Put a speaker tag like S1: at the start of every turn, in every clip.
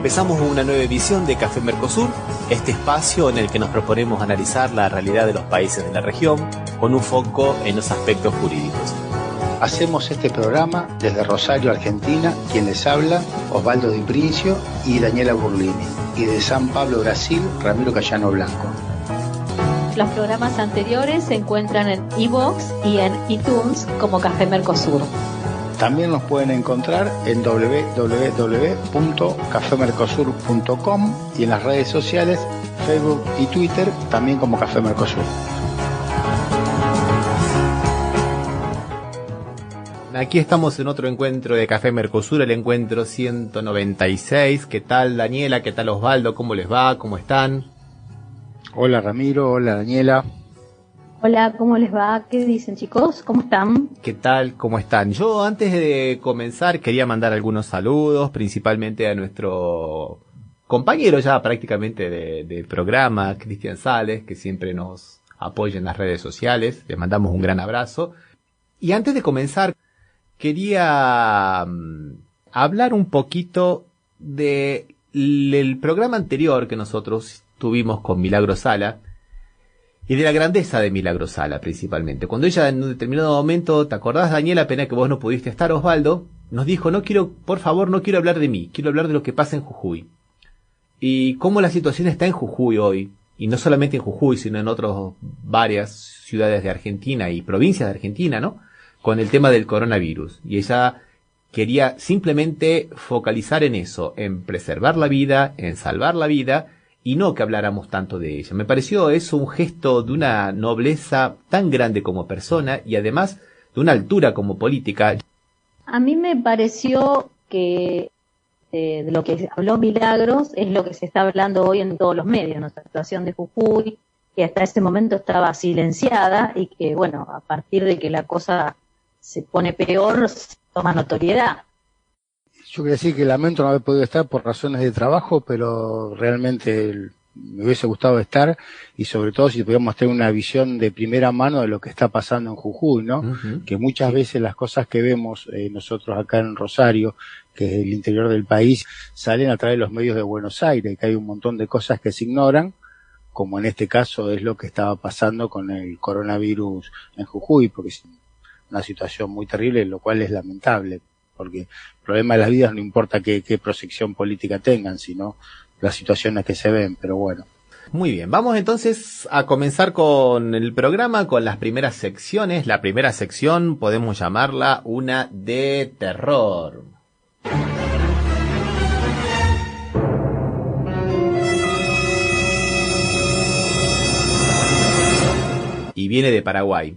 S1: Empezamos una nueva edición de Café Mercosur, este espacio en el que nos proponemos analizar la realidad de los países de la región con un foco en los aspectos jurídicos.
S2: Hacemos este programa desde Rosario, Argentina, quien les habla, Osvaldo Di Princio y Daniela Burlini, y de San Pablo, Brasil, Ramiro Cayano Blanco.
S3: Los programas anteriores se encuentran en iVoox y en iTunes como Café Mercosur.
S2: También nos pueden encontrar en www.cafemercosur.com y en las redes sociales, Facebook y Twitter, también como Café Mercosur.
S1: Aquí estamos en otro encuentro de Café Mercosur, el encuentro 196. ¿Qué tal, Daniela? ¿Qué tal, Osvaldo? ¿Cómo les va? ¿Cómo están?
S2: Hola, Ramiro. Hola, Daniela.
S3: Hola, ¿cómo les va? ¿Qué dicen, chicos? ¿Cómo están?
S1: ¿Qué tal? ¿Cómo están? Yo, antes de comenzar, quería mandar algunos saludos, principalmente a nuestro compañero ya prácticamente del programa, Cristian Sales, que siempre nos apoya en las redes sociales. Les mandamos un gran abrazo. Y antes de comenzar, quería hablar un poquito del programa anterior que nosotros tuvimos con Milagro Sala y de la grandeza de Milagro Sala principalmente. Cuando ella en un determinado momento, ¿te acordás, Daniela? Pena que vos no pudiste estar, Osvaldo, nos dijo, por favor, no quiero hablar de mí, quiero hablar de lo que pasa en Jujuy. Y cómo la situación está en Jujuy hoy, y no solamente en Jujuy, sino en otras varias ciudades de Argentina y provincias de Argentina, ¿no? Con el tema del coronavirus. Y ella quería simplemente focalizar en eso, en preservar la vida, en salvar la vida, y no que habláramos tanto de ella. Me pareció eso un gesto de una nobleza tan grande como persona y además de una altura como política.
S3: A mí me pareció que de lo que habló Milagros es lo que se está hablando hoy en todos los medios, ¿no? La situación de Jujuy, que hasta ese momento estaba silenciada y que, bueno, a partir de que la cosa se pone peor, se toma notoriedad.
S2: Yo quería decir que lamento no haber podido estar por razones de trabajo, pero realmente me hubiese gustado estar, y sobre todo si pudiéramos tener una visión de primera mano de lo que está pasando en Jujuy, ¿no? Uh-huh. Que muchas veces las cosas que vemos nosotros acá en Rosario, que es el interior del país, salen a través de los medios de Buenos Aires, que hay un montón de cosas que se ignoran, como en este caso es lo que estaba pasando con el coronavirus en Jujuy, porque es una situación muy terrible, lo cual es lamentable, porque el problema de las vidas no importa qué proyección política tengan, sino las situaciones que se ven, pero bueno.
S1: Muy bien, vamos entonces a comenzar con el programa, con las primeras secciones. La primera sección podemos llamarla una de terror. Y viene de Paraguay,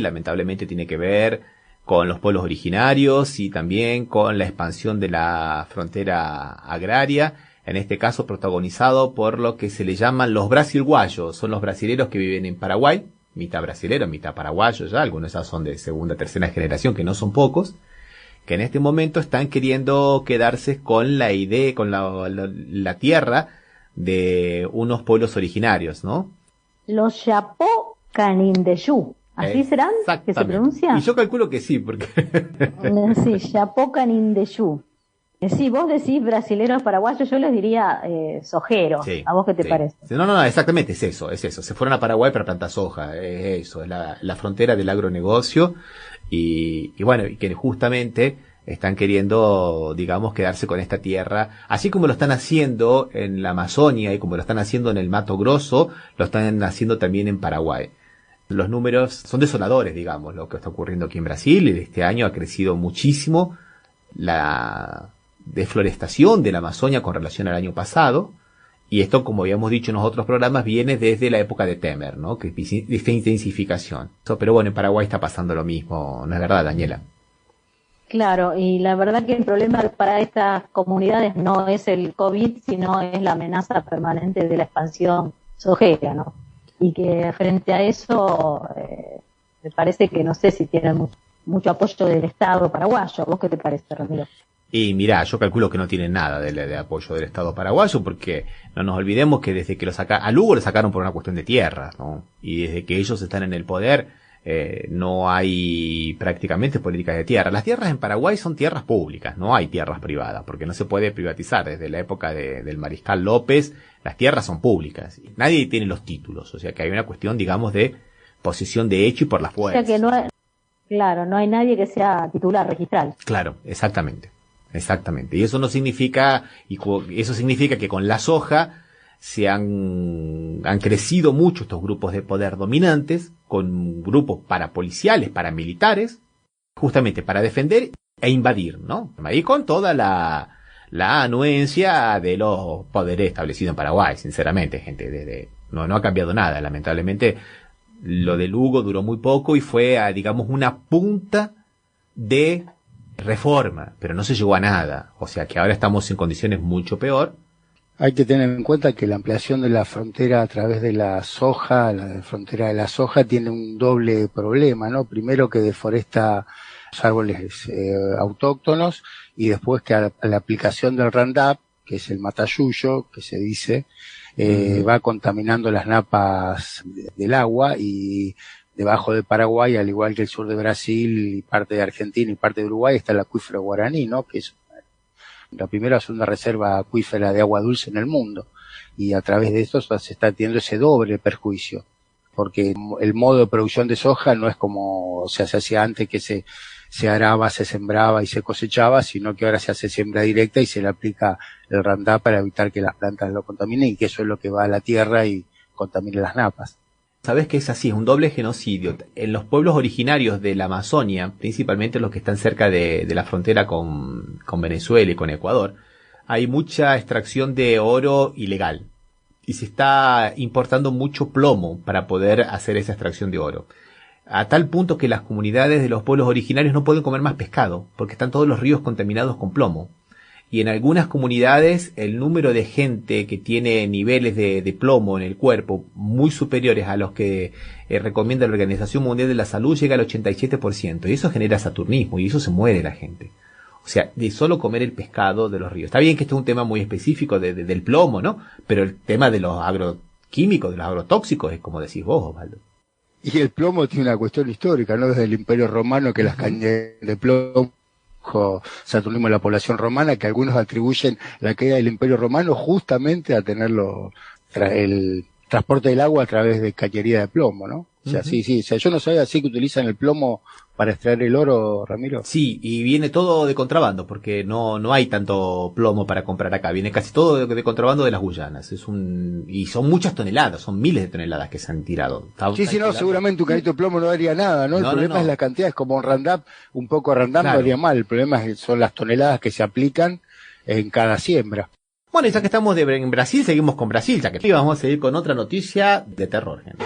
S1: lamentablemente tiene que ver con los pueblos originarios y también con la expansión de la frontera agraria, en este caso protagonizado por lo que se le llaman los brasilguayos. Son los brasileros que viven en Paraguay, mitad brasilero, mitad paraguayo ya, algunos ya son de segunda, tercera generación, que no son pocos, que en este momento están queriendo quedarse con la idea, con la tierra de unos pueblos originarios, ¿no?
S3: Los Chapó Canindeyú. ¿Así serán que se pronuncia?
S1: Y yo calculo que sí, porque...
S3: Sí, Chapó Canindeyú. Sí, vos decís brasileros paraguayos, yo les diría sojeros. Sí, ¿a vos qué te parece?
S1: No, exactamente, es eso. Se fueron a Paraguay para plantar soja, es eso, es la frontera del agronegocio, y bueno, y que justamente están queriendo, digamos, quedarse con esta tierra, así como lo están haciendo en la Amazonia y como lo están haciendo en el Mato Grosso, lo están haciendo también en Paraguay. Los números son desoladores, digamos, lo que está ocurriendo aquí en Brasil. Este año ha crecido muchísimo la deforestación de la Amazonia con relación al año pasado. Y esto, como habíamos dicho en los otros programas, viene desde la época de Temer, ¿no? Que es esta intensificación. Pero bueno, en Paraguay está pasando lo mismo, ¿no es verdad, Daniela?
S3: Claro, y la verdad que el problema para estas comunidades no es el COVID, sino es la amenaza permanente de la expansión sojera, ¿no? Y que frente a eso me parece que no sé si tienen mucho apoyo del Estado paraguayo. ¿Vos qué te parece, Ramiro?
S1: Y mirá, yo calculo que no tienen nada de apoyo del Estado paraguayo, porque no nos olvidemos que desde que a Lugo lo sacaron por una cuestión de tierra, ¿no? Y desde que ellos están en el poder, no hay prácticamente políticas de tierra. Las tierras en Paraguay son tierras públicas, no hay tierras privadas, porque no se puede privatizar. Desde la época del Mariscal López, las tierras son públicas. Nadie tiene los títulos, o sea que hay una cuestión, digamos, de posesión de hecho y por la fuerza.
S3: O sea que no hay, claro, no hay nadie que sea titular registral.
S1: Claro, exactamente. Y eso no significa, eso significa que con la soja han crecido mucho estos grupos de poder dominantes, con grupos parapoliciales, paramilitares, justamente para defender e invadir, ¿no? Ahí con toda la anuencia de los poderes establecidos en Paraguay, sinceramente, gente, no ha cambiado nada, lamentablemente. Lo de Lugo duró muy poco y fue, digamos, una punta de reforma, pero no se llegó a nada. O sea que ahora estamos en condiciones mucho peor.
S2: Hay que tener en cuenta que la ampliación de la frontera a través de la soja, la frontera de la soja, tiene un doble problema, ¿no? Primero que deforesta los árboles autóctonos, y después que a la aplicación del Roundup, que es el matayuyo, que se dice, va contaminando las napas del agua, y debajo de Paraguay, al igual que el sur de Brasil y parte de Argentina y parte de Uruguay, está el acuífero Guaraní, ¿no? Que es la primera o segunda reserva acuífera de agua dulce en el mundo, y a través de esto se está teniendo ese doble perjuicio, porque el modo de producción de soja no es como se hacía antes, que se araba, se sembraba y se cosechaba, sino que ahora se hace siembra directa y se le aplica el Roundup para evitar que las plantas lo contaminen, y que eso es lo que va a la tierra y contamine las napas.
S1: Sabes que es así, es un doble genocidio. En los pueblos originarios de la Amazonia, principalmente los que están cerca de la frontera con Venezuela y con Ecuador, hay mucha extracción de oro ilegal. Y se está importando mucho plomo para poder hacer esa extracción de oro. A tal punto que las comunidades de los pueblos originarios no pueden comer más pescado, porque están todos los ríos contaminados con plomo. Y en algunas comunidades el número de gente que tiene niveles de plomo en el cuerpo muy superiores a los que recomienda la Organización Mundial de la Salud llega al 87%. Y eso genera saturnismo y eso se muere la gente. O sea, de solo comer el pescado de los ríos. Está bien que este es un tema muy específico del plomo, ¿no? Pero el tema de los agroquímicos, de los agrotóxicos, es como decís vos, Osvaldo.
S2: Y el plomo tiene una cuestión histórica, ¿no? Desde el Imperio Romano, que las cañas de plomo, saturnismo de la población romana, que algunos atribuyen la caída del Imperio Romano justamente a tener el transporte del agua a través de cañería de plomo, ¿no? O sea, sí, o sea, yo no sabía así que utilizan el plomo para extraer el oro, Ramiro.
S1: Sí, y viene todo de contrabando, porque no hay tanto plomo para comprar acá, viene casi todo de contrabando de las Guyanas, y son muchas toneladas, son miles de toneladas que se han tirado.
S2: Sí, no, seguramente un canito de plomo no haría nada, ¿no? El problema es la cantidad, es como un Roundup, un poco Roundup no haría mal, el problema son las toneladas que se aplican en cada siembra.
S1: Bueno, y ya que estamos en Brasil, seguimos con Brasil, ya que vamos a seguir con otra noticia de terror, gente.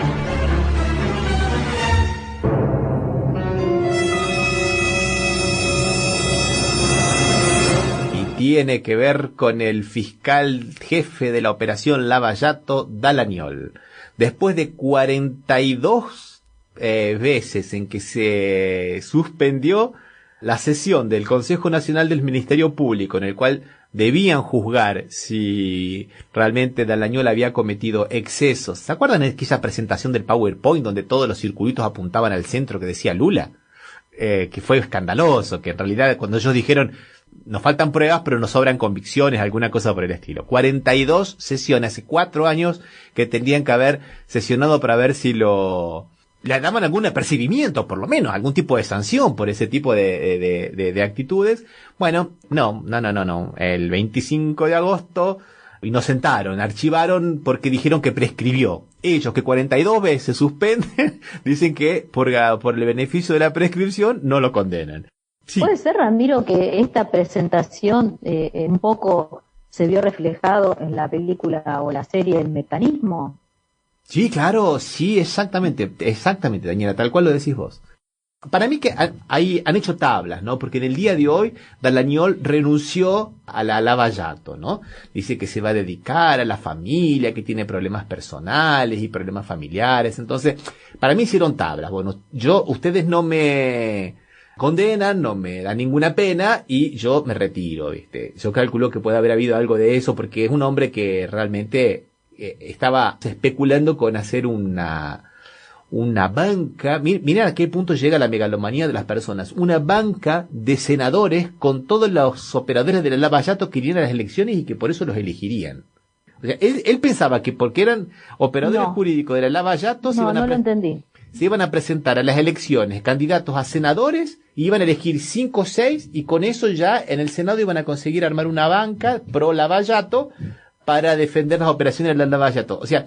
S1: Tiene que ver con el fiscal jefe de la operación Lava Jato, Dallagnol. Después de 42 veces en que se suspendió la sesión del Consejo Nacional del Ministerio Público, en el cual debían juzgar si realmente Dallagnol había cometido excesos. ¿Se acuerdan de aquella presentación del PowerPoint donde todos los circulitos apuntaban al centro que decía Lula? Que fue escandaloso, que en realidad cuando ellos dijeron nos faltan pruebas, pero nos sobran convicciones, alguna cosa por el estilo. 42 sesiones, hace 4 años que tendrían que haber sesionado para ver si le daban algún apercibimiento, por lo menos, algún tipo de sanción por ese tipo de actitudes. Bueno, no. El 25 de agosto inocentaron, archivaron porque dijeron que prescribió. Ellos que 42 veces suspenden, dicen que por el beneficio de la prescripción no lo condenan. Sí.
S3: ¿Puede ser, Ramiro, que esta presentación un poco se vio reflejado en la película o la serie El Mecanismo?
S1: Sí, claro, sí, exactamente, Daniela, tal cual lo decís vos. Para mí que han hecho tablas, ¿no? Porque en el día de hoy Dallagnol renunció a la Lava Jato, ¿no? Dice que se va a dedicar a la familia, que tiene problemas personales y problemas familiares. Entonces, para mí hicieron tablas. Bueno, ustedes no me condenan, no me da ninguna pena y yo me retiro, ¿viste? Yo calculo que puede haber habido algo de eso porque es un hombre que realmente estaba especulando con hacer un una banca, miren a qué punto llega la megalomanía de las personas, una banca de senadores con todos los operadores de la Lava Jato que irían a las elecciones y que por eso los elegirían. O sea, él pensaba que porque eran operadores jurídicos de la Lava Jato
S3: no lo entendí.
S1: Se iban a presentar a las elecciones candidatos a senadores, y iban a elegir 5 o 6, y con eso ya en el Senado iban a conseguir armar una banca pro Lava Jato para defender las operaciones de la Lava Jato. O sea,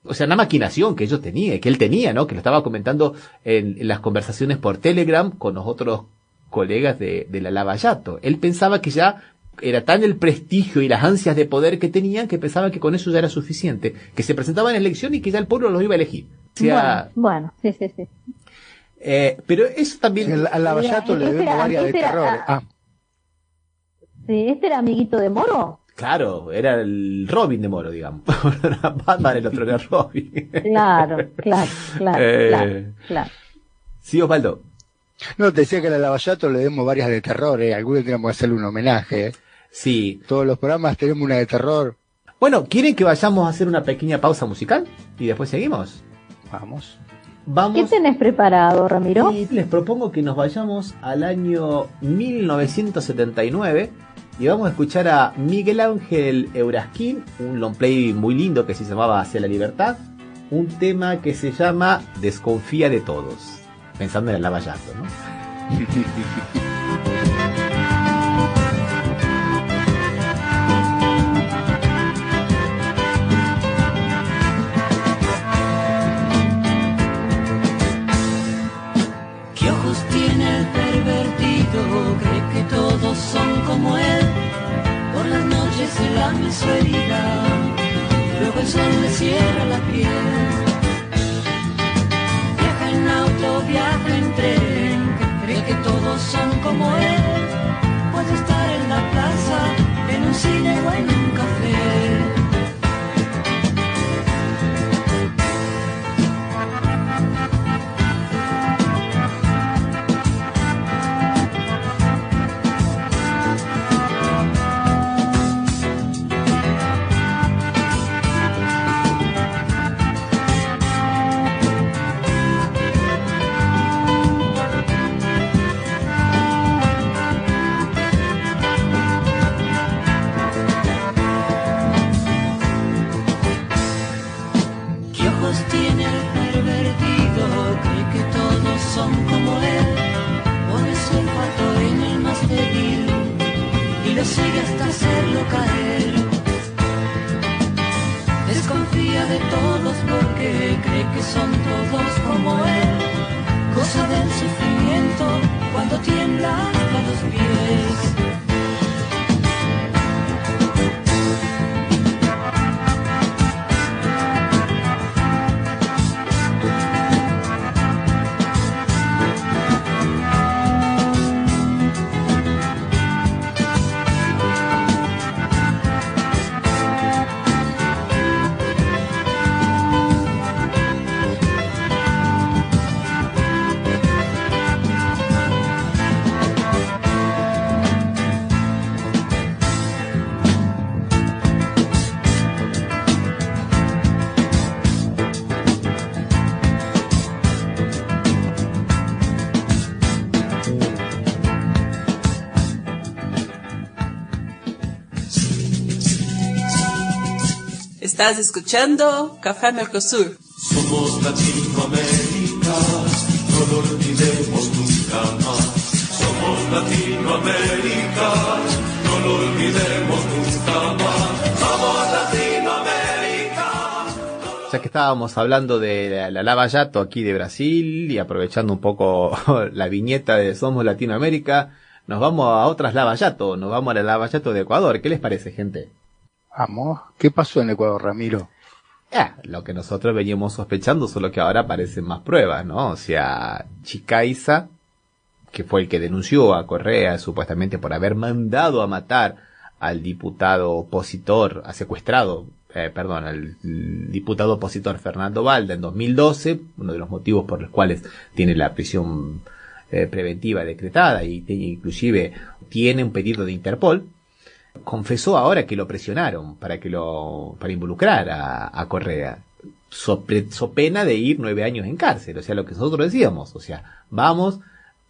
S1: una maquinación que él tenía, ¿no? Que lo estaba comentando en las conversaciones por Telegram con los otros colegas de la Lava Jato. Él pensaba que ya era tan el prestigio y las ansias de poder que tenían, que pensaba que con eso ya era suficiente, que se presentaban en elección y que ya el pueblo los iba a elegir. O sea,
S3: bueno, sí.
S1: Pero eso también...
S2: Al Lava Jato le debemos varias de terror.
S3: Sí, ¿este era amiguito de Moro?
S1: Claro, era el Robin de Moro, digamos. Batman, el otro era Robin.
S3: Claro.
S1: Sí, Osvaldo.
S2: No, te decía que al Lava Jato le debemos varias de terror, Algunos tenemos que hacerle un homenaje,
S1: Sí.
S2: Todos los programas tenemos una de terror.
S1: Bueno, ¿quieren que vayamos a hacer una pequeña pausa musical? Y después seguimos.
S2: Vamos.
S3: ¿Qué tenés preparado, Ramiro?
S1: Y les propongo que nos vayamos al año 1979 y vamos a escuchar a Miguel Ángel Eurasquín, un long play muy lindo que se llamaba Hacia la Libertad, un tema que se llama Desconfía de Todos, pensando en el Lava Jato, ¿no?
S4: Cree que todos son como él, por las noches se lame su herida, luego el sol le cierra la piel. Viaja en auto, viaja en tren, cree que todos son como él, puede estar en la plaza, en un cine o en un café. Sigue hasta hacerlo caer. Desconfía de todos porque cree que son todos como él. Goza del sufrimiento cuando tiembla hasta los pies.
S5: Estás escuchando Café Mercosur.
S6: Somos Latinoamérica, no lo olvidemos nunca más. Somos Latinoamérica, no lo olvidemos nunca más. Somos Latinoamérica.
S1: Ya que estábamos hablando de la Lava Jato aquí de Brasil y aprovechando un poco la viñeta de Somos Latinoamérica, nos vamos a otras Lava Jato, nos vamos a la Lava Jato de Ecuador. ¿Qué les parece, gente?
S2: Vamos. ¿Qué pasó en Ecuador, Ramiro?
S1: Lo que nosotros veníamos sospechando, solo que ahora aparecen más pruebas, ¿no? O sea, Chicaiza, que fue el que denunció a Correa supuestamente por haber mandado a matar al diputado opositor, al diputado opositor Fernando Balda en 2012, uno de los motivos por los cuales tiene la prisión preventiva decretada y inclusive tiene un pedido de Interpol. Confesó ahora que lo presionaron para involucrar a Correa. so pena de ir 9 años en cárcel. O sea, lo que nosotros decíamos, o sea, vamos,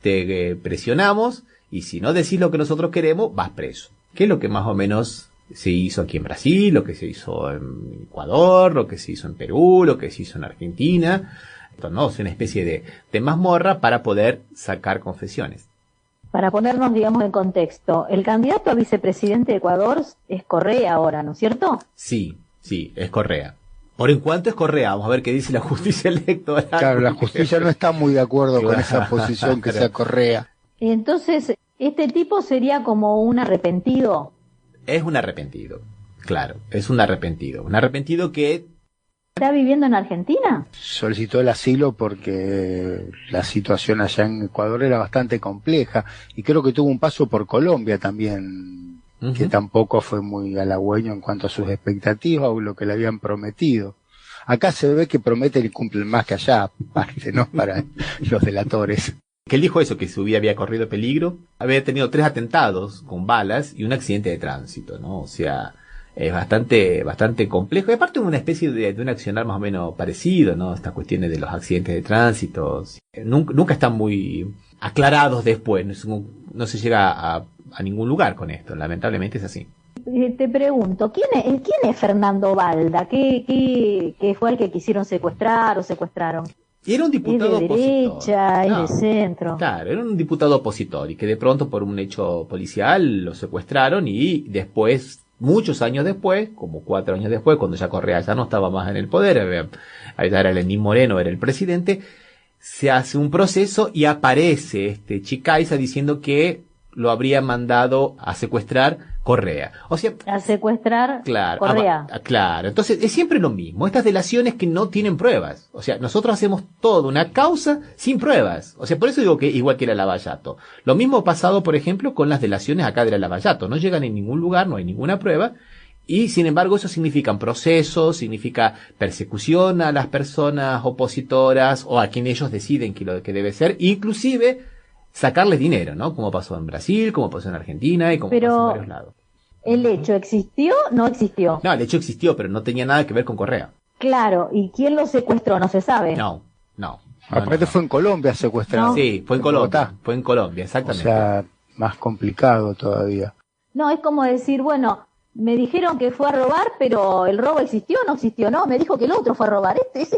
S1: te presionamos, y si no decís lo que nosotros queremos, vas preso. Que es lo que más o menos se hizo aquí en Brasil, lo que se hizo en Ecuador, lo que se hizo en Perú, lo que se hizo en Argentina. Entonces, no, es una especie de mazmorra para poder sacar confesiones.
S3: Para ponernos, digamos, en contexto, el candidato a vicepresidente de Ecuador es Correa ahora, ¿no es cierto?
S1: Sí, es Correa. Por en cuanto es Correa, vamos a ver qué dice la justicia electoral.
S2: Claro, la justicia no está muy de acuerdo con esa posición que sea Correa.
S3: Entonces, este tipo sería como un arrepentido.
S1: Es un arrepentido, claro, es un arrepentido. Un arrepentido que...
S3: ¿Está viviendo en Argentina?
S2: Solicitó el asilo porque la situación allá en Ecuador era bastante compleja y creo que tuvo un paso por Colombia también, que tampoco fue muy halagüeño en cuanto a sus expectativas o lo que le habían prometido. Acá se ve que prometen y cumplen más que allá, aparte, ¿no? Para los delatores.
S1: Que él dijo eso, que su vida había corrido peligro, había tenido 3 atentados con balas y un accidente de tránsito, ¿no? O sea, es bastante complejo. Y aparte una especie de un accionar más o menos parecido, ¿no? Estas cuestiones de los accidentes de tránsito. Nunca están muy aclarados después. No se llega a ningún lugar con esto. Lamentablemente es así.
S3: Te pregunto, ¿quién es Fernando Balda? ¿Qué fue el que quisieron secuestrar o secuestraron?
S1: Y era un diputado
S3: ¿Es de derecha,
S1: opositor.
S3: es de centro?
S1: Claro, era un diputado opositor y que de pronto por un hecho policial lo secuestraron y después, muchos años después, como 4 años después, cuando ya Correa ya no estaba más en el poder, ya era Lenín Moreno, era el presidente, se hace un proceso y aparece Chicaiza diciendo que lo habría mandado a secuestrar Correa. O sea,
S3: a secuestrar
S1: claro,
S3: Correa.
S1: Claro, entonces es siempre lo mismo, estas delaciones que no tienen pruebas. O sea, nosotros hacemos toda una causa sin pruebas. O sea, por eso digo que igual que la Lavallato. Lo mismo ha pasado, por ejemplo, con las delaciones acá de la Lavallato. No llegan en ningún lugar, no hay ninguna prueba. Y sin embargo eso significa procesos, significa persecución a las personas opositoras o a quien ellos deciden que lo que debe ser, inclusive sacarles dinero, ¿no? Como pasó en Brasil, como pasó en Argentina y como pasó en varios lados.
S3: ¿El hecho existió? ¿No existió?
S1: No, el hecho existió, pero no tenía nada que ver con Correa.
S3: Claro, ¿y quién lo secuestró? No se sabe.
S1: No.
S2: Aparte fue en Colombia secuestrado.
S3: No.
S1: Sí, fue en Colombia. Fue en Colombia, exactamente.
S2: O sea, más complicado todavía.
S3: No, es como decir, bueno, me dijeron que fue a robar, pero el robo existió o no existió. No, me dijo que el otro fue a robar. Es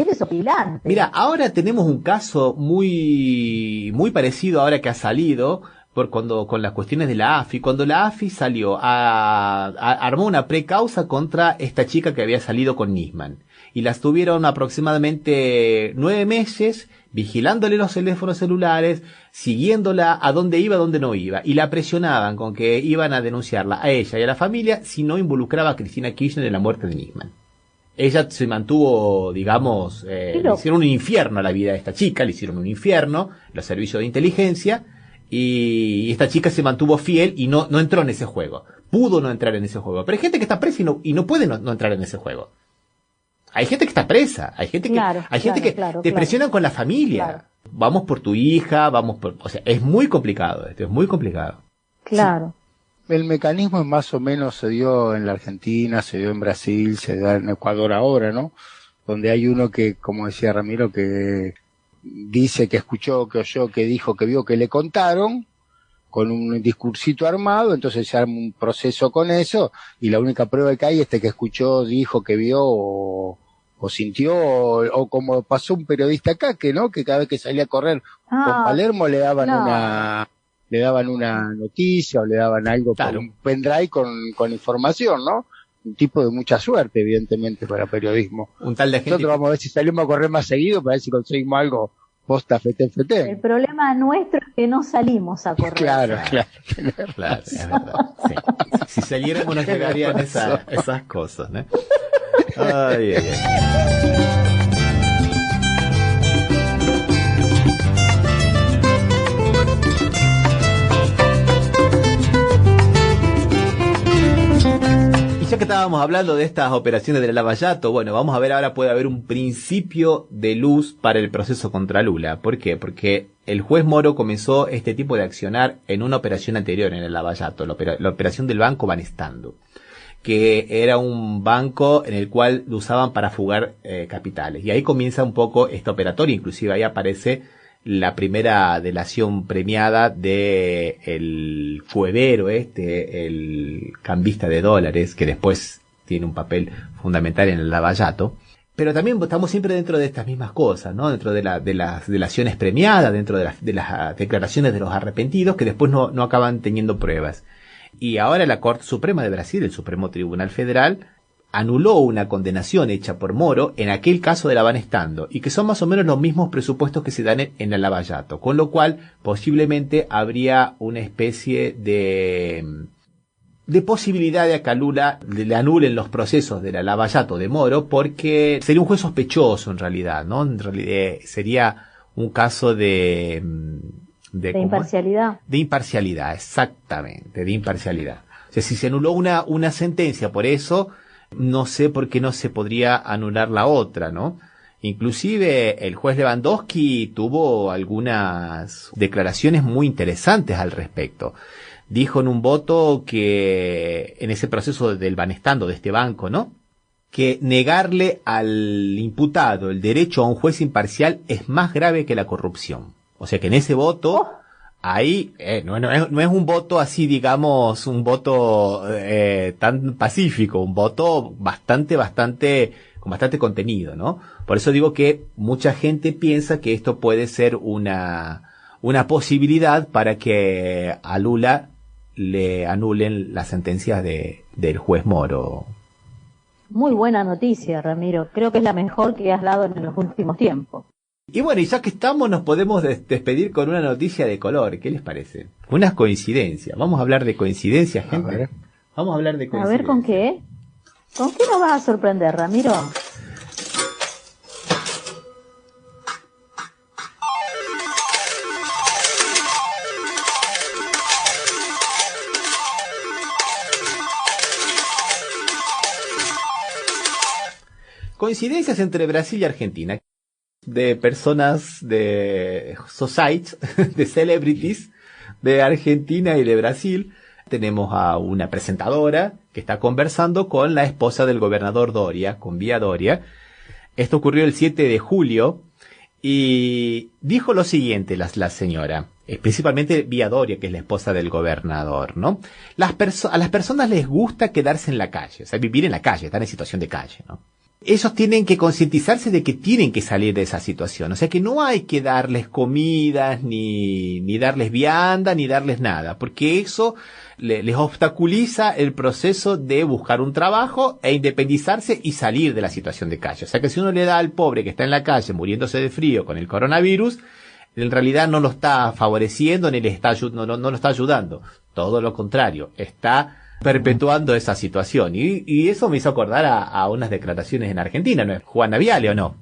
S3: desopilante.
S1: Mira, ahora tenemos un caso muy parecido ahora que ha salido con las cuestiones de la AFI. Cuando la AFI salió armó una precausa contra esta chica que había salido con Nisman. Y las tuvieron aproximadamente 9 meses vigilándole los teléfonos celulares, siguiéndola a dónde iba, a dónde no iba, y la presionaban con que iban a denunciarla a ella y a la familia si no involucraba a Cristina Kirchner en la muerte de Nisman. Ella se mantuvo, digamos, le hicieron un infierno a la vida de esta chica, le hicieron un infierno, los servicios de inteligencia, y esta chica se mantuvo fiel y no entró en ese juego. Pudo no entrar en ese juego. Pero hay gente que está presa y no puede no entrar en ese juego. Hay gente que está presa, hay gente que te presionan con la familia. Claro. Vamos por tu hija, o sea, es muy complicado esto, es muy complicado.
S3: Claro.
S2: Sí. El mecanismo más o menos se dio en la Argentina, se dio en Brasil, se da en Ecuador ahora, ¿no? Donde hay uno que, como decía Ramiro, que dice que escuchó, que oyó, que dijo, que vio, que le contaron, con un discursito armado, entonces se arma un proceso con eso, y la única prueba que hay es que escuchó, dijo, que vio, o sintió, o como pasó un periodista acá, que no, que cada vez que salía a correr con Palermo le daban una noticia, o le daban algo, claro, por un pendrive con información, ¿no? Un tipo de mucha suerte, evidentemente, para periodismo.
S1: Un tal de gente.
S2: Nosotros vamos a ver si salimos a correr más seguido, para ver si conseguimos algo posta fete.
S3: El problema nuestro es que no salimos a correr.
S2: Claro,
S1: es verdad. Sí. Si saliéramos nos llegarían esas cosas, ¿no? Ay. Ya que estábamos hablando de estas operaciones de la Lavallato, bueno, vamos a ver ahora puede haber un principio de luz para el proceso contra Lula. ¿Por qué? Porque el juez Moro comenzó este tipo de accionar en una operación anterior en el Lavallato, la operación del Banco Banestando, que era un banco en el cual lo usaban para fugar capitales. Y ahí comienza un poco esta operatoria, inclusive ahí aparece la primera delación premiada de el fuevero el cambista de dólares, que después tiene un papel fundamental en el lavallato. Pero también estamos siempre dentro de estas mismas cosas, ¿no? Dentro de las delaciones premiadas, dentro de las declaraciones de los arrepentidos, que después no acaban teniendo pruebas. Y ahora la Corte Suprema de Brasil, el Supremo Tribunal Federal, anuló una condenación hecha por Moro en aquel caso de la Van Estando, y que son más o menos los mismos presupuestos que se dan en la Lavallato, con lo cual posiblemente habría una especie de posibilidad de que a Lula le anulen los procesos de la Lavallato de Moro, porque sería un juez sospechoso en realidad, ¿no? En realidad sería un caso de
S3: imparcialidad.
S1: De imparcialidad, exactamente, de imparcialidad. O sea, si se anuló una sentencia por eso, no sé por qué no se podría anular la otra, ¿no? Inclusive el juez Lewandowski tuvo algunas declaraciones muy interesantes al respecto. Dijo en un voto que en ese proceso del banestando de este banco, ¿no?, que negarle al imputado el derecho a un juez imparcial es más grave que la corrupción. O sea que en ese voto, ahí no es un voto así, digamos, un voto tan pacífico, un voto con bastante contenido, ¿no? Por eso digo que mucha gente piensa que esto puede ser una posibilidad para que a Lula le anulen las sentencias del juez Moro.
S3: Muy buena noticia, Ramiro. Creo que es la mejor que has dado en los últimos tiempos.
S1: Y bueno, y ya que estamos, nos podemos despedir con una noticia de color. ¿Qué les parece? Unas coincidencias. Vamos a hablar de coincidencias, gente. Vamos a hablar de coincidencias.
S3: A ver, ¿con qué? ¿Con qué nos vas a sorprender, Ramiro?
S1: Coincidencias entre Brasil y Argentina, de personas, de societies, de celebrities, de Argentina y de Brasil. Tenemos a una presentadora que está conversando con la esposa del gobernador Doria, con Vía Doria. Esto ocurrió el 7 de julio y dijo lo siguiente la señora, principalmente Vía Doria, que es la esposa del gobernador, ¿no? A las personas les gusta quedarse en la calle, o sea, vivir en la calle, estar en situación de calle, ¿no? Ellos tienen que concientizarse de que tienen que salir de esa situación. O sea que no hay que darles comidas, ni darles vianda, ni darles nada. Porque eso les obstaculiza el proceso de buscar un trabajo e independizarse y salir de la situación de calle. O sea que si uno le da al pobre que está en la calle muriéndose de frío con el coronavirus, en realidad no lo está favoreciendo ni no lo está ayudando. Todo lo contrario, está perpetuando esa situación. Y eso me hizo acordar a unas declaraciones en Argentina, ¿no es Juana Viale o no?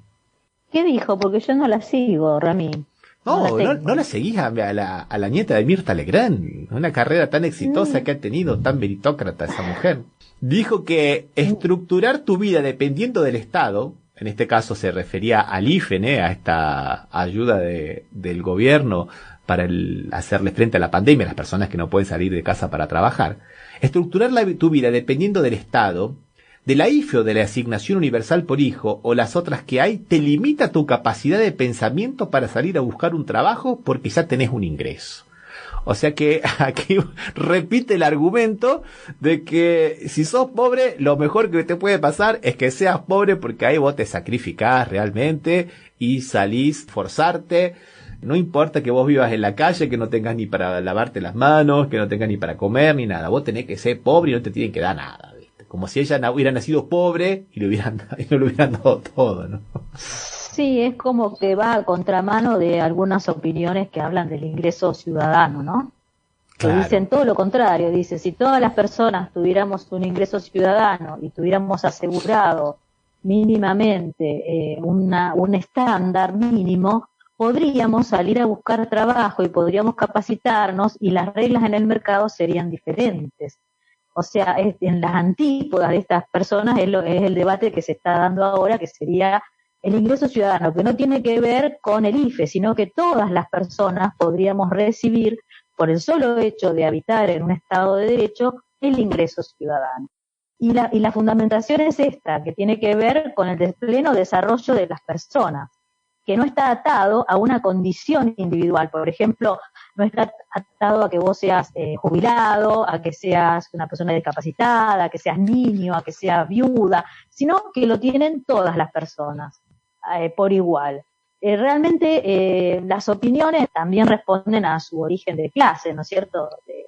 S3: ¿Qué dijo? Porque yo no la sigo, Rami.
S1: No la seguís a la nieta de Mirta Legrand. Una carrera tan exitosa que ha tenido, tan meritócrata esa mujer. Dijo que estructurar tu vida dependiendo del Estado, en este caso se refería al IFE, a esta ayuda del gobierno para hacerle frente a la pandemia a las personas que no pueden salir de casa para trabajar. Estructurar tu vida dependiendo del Estado, de la IFE o de la asignación universal por hijo o las otras que hay, te limita tu capacidad de pensamiento para salir a buscar un trabajo porque ya tenés un ingreso. O sea que aquí repite el argumento de que si sos pobre, lo mejor que te puede pasar es que seas pobre porque ahí vos te sacrificás realmente y salís, forzarte. No importa que vos vivas en la calle, que no tengas ni para lavarte las manos, que no tengas ni para comer, ni nada. Vos tenés que ser pobre y no te tienen que dar nada, ¿viste? Como si ella hubiera nacido pobre y no le hubieran dado todo, ¿no?
S3: Sí, es como que va a contramano de algunas opiniones que hablan del ingreso ciudadano, ¿no?
S1: Claro.
S3: Que dicen todo lo contrario. Dice, si todas las personas tuviéramos un ingreso ciudadano y tuviéramos asegurado mínimamente un estándar mínimo, podríamos salir a buscar trabajo y podríamos capacitarnos y las reglas en el mercado serían diferentes. O sea, en las antípodas de estas personas es el debate que se está dando ahora, que sería el ingreso ciudadano, que no tiene que ver con el IFE, sino que todas las personas podríamos recibir, por el solo hecho de habitar en un Estado de Derecho, el ingreso ciudadano. Y la fundamentación es esta, que tiene que ver con el pleno desarrollo de las personas, que no está atado a una condición individual. Por ejemplo, no está atado a que vos seas jubilado, a que seas una persona discapacitada, a que seas niño, a que seas viuda, sino que lo tienen todas las personas por igual. Realmente las opiniones también responden a su origen de clase, ¿no es cierto? De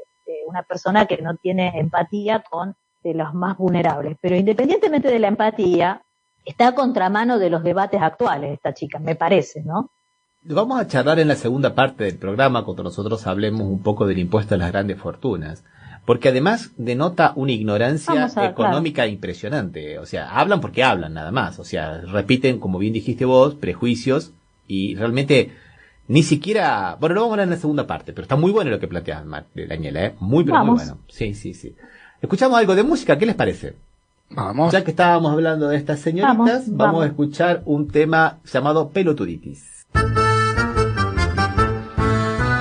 S3: una persona que no tiene empatía con de los más vulnerables. Pero independientemente de la empatía, está a contramano de los debates actuales esta chica, me parece, ¿no?
S1: Vamos a charlar en la segunda parte del programa cuando nosotros hablemos un poco del impuesto a las grandes fortunas. Porque además denota una ignorancia económica impresionante. O sea, hablan porque hablan nada más. O sea, repiten, como bien dijiste vos, prejuicios y realmente ni siquiera... Bueno, lo vamos a hablar en la segunda parte, pero está muy bueno lo que planteas, Daniela, ¿eh? Muy bueno. Sí. Escuchamos algo de música, ¿qué les parece?
S2: Vamos.
S1: Ya que estábamos hablando de estas señoritas, vamos a escuchar un tema llamado Pelotuditis.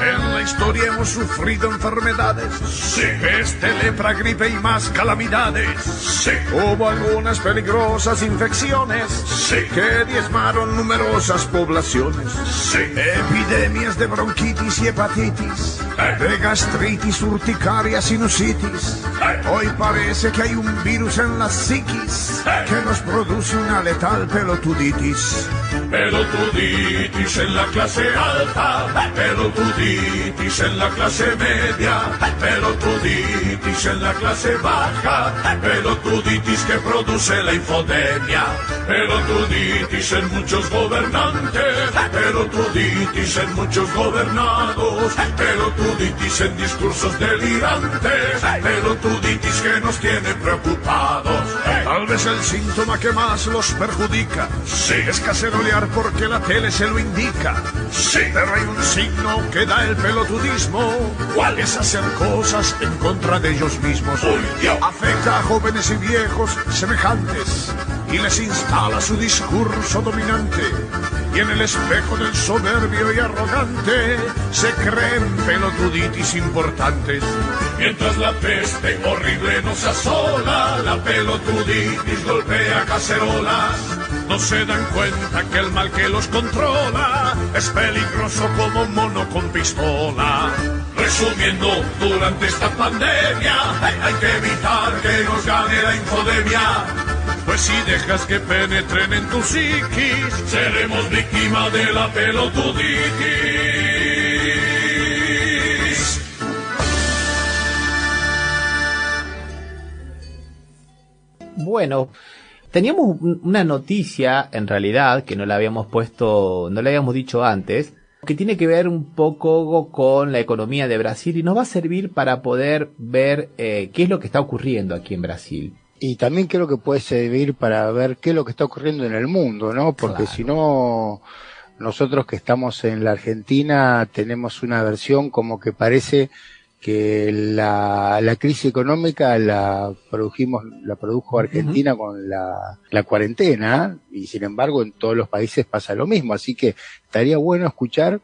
S7: En la historia hemos sufrido enfermedades, sí, peste, lepra, gripe y más calamidades, sí. Hubo algunas peligrosas infecciones, sí, que diezmaron numerosas poblaciones, sí. Epidemias de bronquitis y hepatitis, de gastritis, urticaria, sinusitis. Hoy parece que hay un virus en la psiquis que nos produce una letal pelotuditis. Pelotuditis en la clase alta, pelotuditis en la clase media, pelotuditis en la clase baja, pelotuditis que produce la infodemia, pelotuditis en muchos gobernantes, pelotuditis en muchos gobernados, pelotuditis en discursos delirantes, pelotuditis que nos tiene preocupados. Tal vez el síntoma que más los perjudica, sí, es cacerolear porque la tele se lo indica, sí, pero hay un signo que da el pelotudismo. ¿Cuál? Es hacer cosas en contra de ellos mismos. Afecta a jóvenes y viejos semejantes y les instala su discurso dominante. Y en el espejo del soberbio y arrogante se creen pelotuditis importantes. Mientras la peste horrible nos asola, la pelotuditis golpea cacerolas. No se dan cuenta que el mal que los controla es peligroso como un mono con pistola. Resumiendo, durante esta pandemia hay que evitar que nos gane la infodemia. Pues si dejas que penetren en tu psiquis, seremos víctima de la pelotuditis.
S1: Bueno, teníamos una noticia, en realidad, que no la habíamos dicho antes, que tiene que ver un poco con la economía de Brasil y nos va a servir para poder ver qué es lo que está ocurriendo aquí en Brasil.
S2: Y también creo que puede servir para ver qué es lo que está ocurriendo en el mundo, ¿no? Porque claro, si no, nosotros que estamos en la Argentina tenemos una versión como que parece que la crisis económica la produjo Argentina con la cuarentena, y sin embargo en todos los países pasa lo mismo, así que estaría bueno escuchar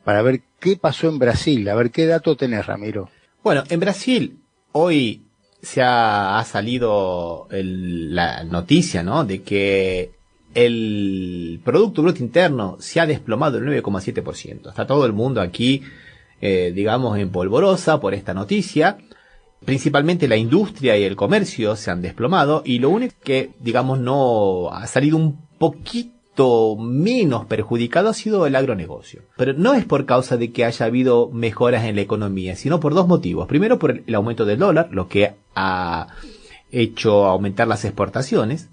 S2: para ver qué pasó en Brasil, a ver qué dato tenés, Ramiro.
S1: Bueno, en Brasil hoy se ha salido la noticia, ¿no?, de que el Producto Bruto Interno se ha desplomado el 9,7%. Está todo el mundo aquí, digamos, en polvorosa por esta noticia. Principalmente la industria y el comercio se han desplomado, y lo único que, digamos, no ha salido un poquito menos perjudicado ha sido el agronegocio. Pero no es por causa de que haya habido mejoras en la economía, sino por dos motivos. Primero, por el aumento del dólar, lo que ha hecho aumentar las exportaciones.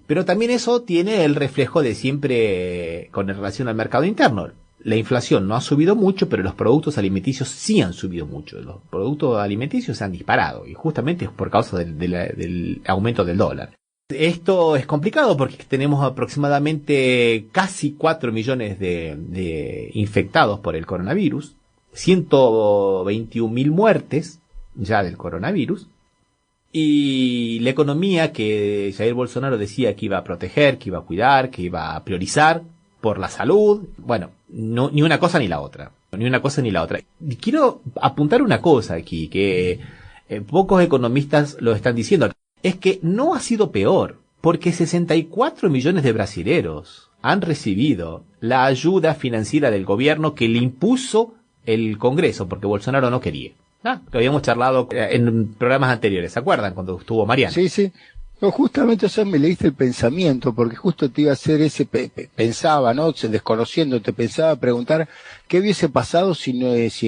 S1: Pero también eso tiene el reflejo de siempre con relación al mercado interno. La inflación no ha subido mucho, pero los productos alimenticios sí han subido mucho. Los productos alimenticios se han disparado, y justamente es por causa del aumento del dólar. Esto es complicado porque tenemos aproximadamente casi 4 millones de infectados por el coronavirus, 121.000 muertes ya del coronavirus, y la economía que Jair Bolsonaro decía que iba a proteger, que iba a cuidar, que iba a priorizar por la salud, bueno, no, ni una cosa ni la otra. Y quiero apuntar una cosa aquí, que pocos economistas lo están diciendo. es que no ha sido peor, porque 64 millones de brasileros han recibido la ayuda financiera del gobierno que le impuso el Congreso, porque Bolsonaro no quería. Lo habíamos charlado en programas anteriores, ¿se acuerdan? Cuando estuvo Mariano.
S2: Sí, sí. No, justamente, o sea, me leíste el pensamiento, porque justo te iba a hacer ese, pensaba, ¿no? Desconociendo, te pensaba preguntar qué hubiese pasado si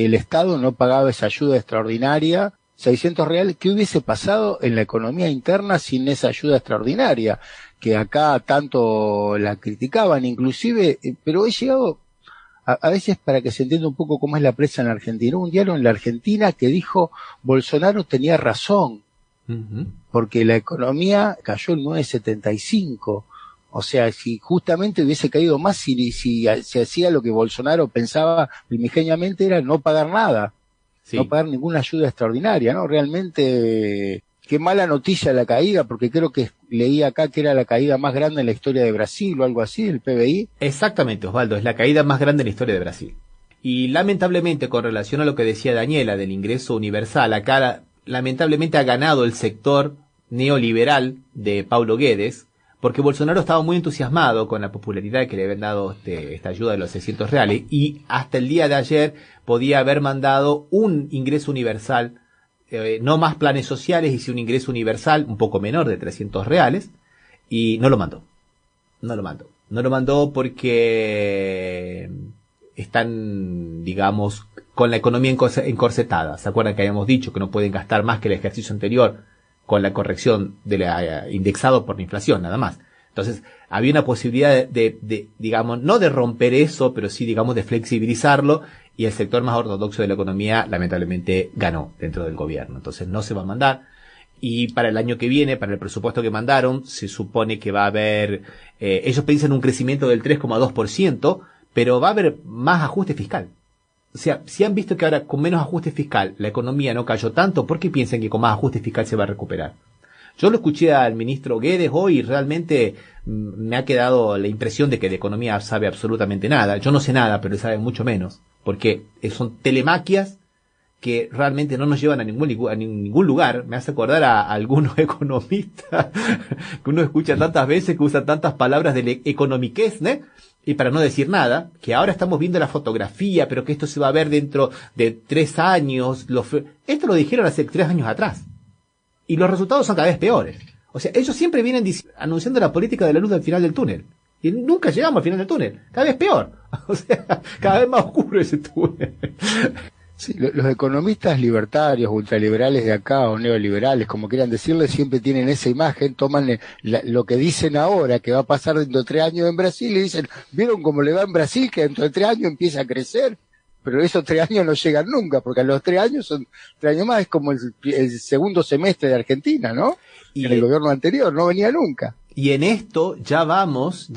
S2: el Estado no pagaba esa ayuda extraordinaria, 600 reales, qué hubiese pasado en la economía interna sin esa ayuda extraordinaria, que acá tanto la criticaban, inclusive, pero he llegado a veces para que se entienda un poco cómo es la prensa en la Argentina. Hubo un diario en la Argentina que dijo Bolsonaro tenía razón, porque la economía cayó en 9,75. O sea, si justamente hubiese caído más, si se hacía lo que Bolsonaro pensaba primigeniamente, era no pagar nada, no pagar ninguna ayuda extraordinaria, ¿no? Realmente, qué mala noticia la caída, porque creo que leí acá que era la caída más grande en la historia de Brasil o algo así, el PBI.
S1: Exactamente, Osvaldo, es la caída más grande en la historia de Brasil. Y lamentablemente, con relación a lo que decía Daniela del ingreso universal, acá lamentablemente ha ganado el sector neoliberal de Paulo Guedes, porque Bolsonaro estaba muy entusiasmado con la popularidad que le habían dado esta ayuda de los 600 reales, y hasta el día de ayer podía haber mandado un ingreso universal, no más planes sociales, y sí un ingreso universal un poco menor de 300 reales, y no lo mandó. No lo mandó porque están, digamos, con la economía encorsetada. ¿Se acuerdan que habíamos dicho que no pueden gastar más que el ejercicio anterior con la corrección de indexado por la inflación, nada más? Entonces, había una posibilidad de, digamos, no de romper eso, pero sí, digamos, de flexibilizarlo, y el sector más ortodoxo de la economía, lamentablemente, ganó dentro del gobierno. Entonces, no se va a mandar. Y para el año que viene, para el presupuesto que mandaron, se supone que va a haber, ellos piensan un crecimiento del 3,2%, pero va a haber más ajuste fiscal. O sea, si han visto que ahora con menos ajuste fiscal la economía no cayó tanto, ¿por qué piensan que con más ajuste fiscal se va a recuperar? Yo lo escuché al ministro Guedes hoy y realmente me ha quedado la impresión de que de economía sabe absolutamente nada. Yo no sé nada, pero él sabe mucho menos, porque son telemaquias que realmente no nos llevan a ningún lugar. Me hace acordar a algunos economistas que uno escucha tantas veces, que usan tantas palabras del economiquez, ¿no? Y para no decir nada, que ahora estamos viendo la fotografía, pero que esto se va a ver dentro de 3 años. Esto lo dijeron hace 3 años atrás. Y los resultados son cada vez peores. O sea, ellos siempre vienen anunciando la política de la luz del final del túnel. Y nunca llegamos al final del túnel. Cada vez peor. O sea, cada vez más oscuro ese túnel.
S2: Sí, los economistas libertarios, ultraliberales de acá, o neoliberales, como quieran decirle, siempre tienen esa imagen, toman lo que dicen ahora, que va a pasar dentro de 3 años en Brasil, y dicen, ¿vieron cómo le va en Brasil, que dentro de 3 años empieza a crecer? Pero esos 3 años no llegan nunca, porque a los 3 años son 3 años más, es como el segundo semestre de Argentina, ¿no? Y en el gobierno anterior no venía nunca.
S1: Y en esto ya vamos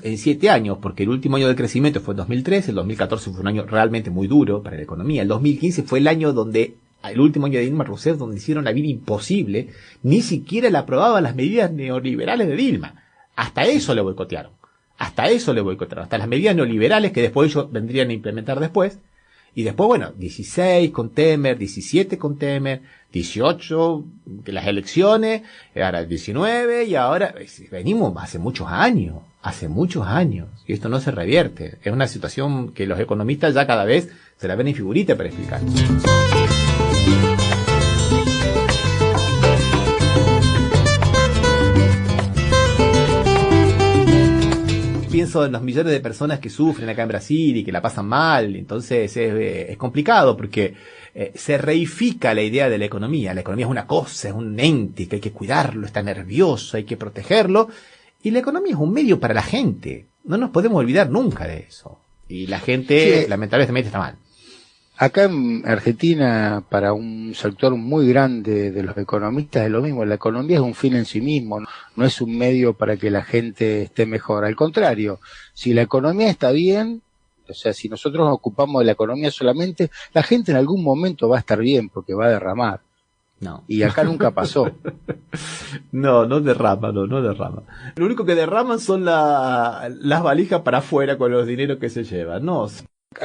S1: en 7 años, porque el último año de crecimiento fue el 2013, el 2014 fue un año realmente muy duro para la economía, el 2015 fue el año el último año de Dilma Rousseff, donde hicieron la vida imposible, ni siquiera le aprobaban las medidas neoliberales de Dilma, hasta eso le boicotearon, hasta las medidas neoliberales que después ellos vendrían a implementar después. Y después, bueno, 16 con Temer, 17 con Temer, 18 de las elecciones, ahora 19, y ahora venimos hace muchos años, y esto no se revierte. Es una situación que los economistas ya cada vez se la ven en figurita para explicar. Pienso en los millones de personas que sufren acá en Brasil y que la pasan mal, entonces es complicado porque se reifica la idea de la economía. La economía es una cosa, es un ente que hay que cuidarlo, está nervioso, hay que protegerlo, y la economía es un medio para la gente. No nos podemos olvidar nunca de eso. Y la gente, sí, lamentablemente está mal.
S2: Acá en Argentina, para un sector muy grande de los economistas es lo mismo. La economía es un fin en sí mismo, no es un medio para que la gente esté mejor. Al contrario, si la economía está bien, o sea, si nosotros nos ocupamos de la economía solamente, la gente en algún momento va a estar bien porque va a derramar.
S1: No.
S2: Y acá nunca pasó.
S1: No derrama. Lo único que derraman son las valijas para afuera con los dineros que se llevan. No.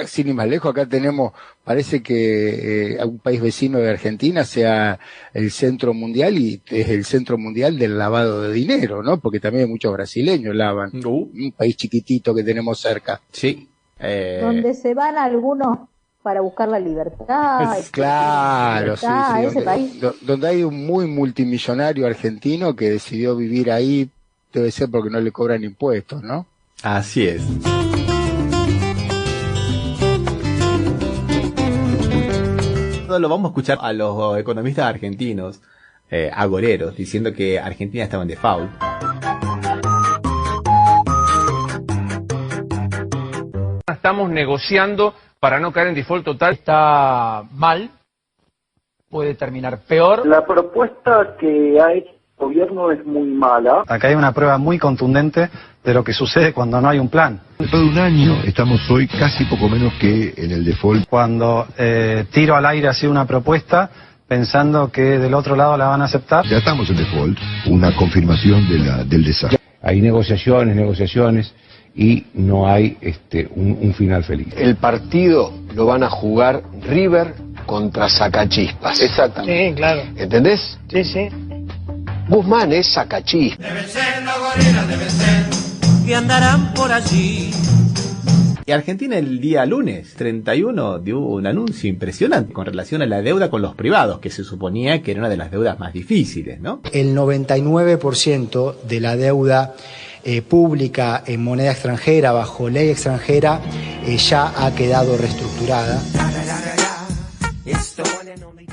S2: sin ir más lejos, acá tenemos, parece que un país vecino de Argentina sea el centro mundial y es el centro mundial del lavado de dinero, ¿no? Porque también muchos brasileños lavan. Un país chiquitito que tenemos cerca.
S1: Sí.
S3: Donde se van algunos para buscar la libertad.
S2: Claro, sí,
S3: ese país.
S2: Donde hay un muy multimillonario argentino que decidió vivir ahí, debe ser porque no le cobran impuestos, ¿no?
S1: Así es. Lo vamos a escuchar a los economistas argentinos, agoreros, diciendo que Argentina estaba en default.
S8: Estamos negociando para no caer en default total.
S9: Está mal, puede terminar peor.
S10: La propuesta que ha hecho el gobierno es muy mala.
S11: Acá hay una prueba muy contundente de lo que sucede cuando no hay un plan.
S12: Después de un año estamos hoy casi poco menos que en el default.
S11: Cuando tiro al aire así una propuesta pensando que del otro lado la van a aceptar.
S12: Ya estamos en default, una confirmación del desastre.
S13: Hay negociaciones y no hay un final feliz.
S14: El partido lo van a jugar River contra Sacachispas. Exactamente.
S9: Sí, claro.
S14: ¿Entendés?
S9: Sí, sí.
S14: Guzmán es Sacachispas.
S6: Deben ser los gorilas, deben ser que andarán por allí.
S1: Y Argentina el día lunes 31 dio un anuncio impresionante con relación a la deuda con los privados, que se suponía que era una de las deudas más difíciles, ¿no?
S15: El 99% de la deuda pública en moneda extranjera, bajo ley extranjera, ya ha quedado reestructurada.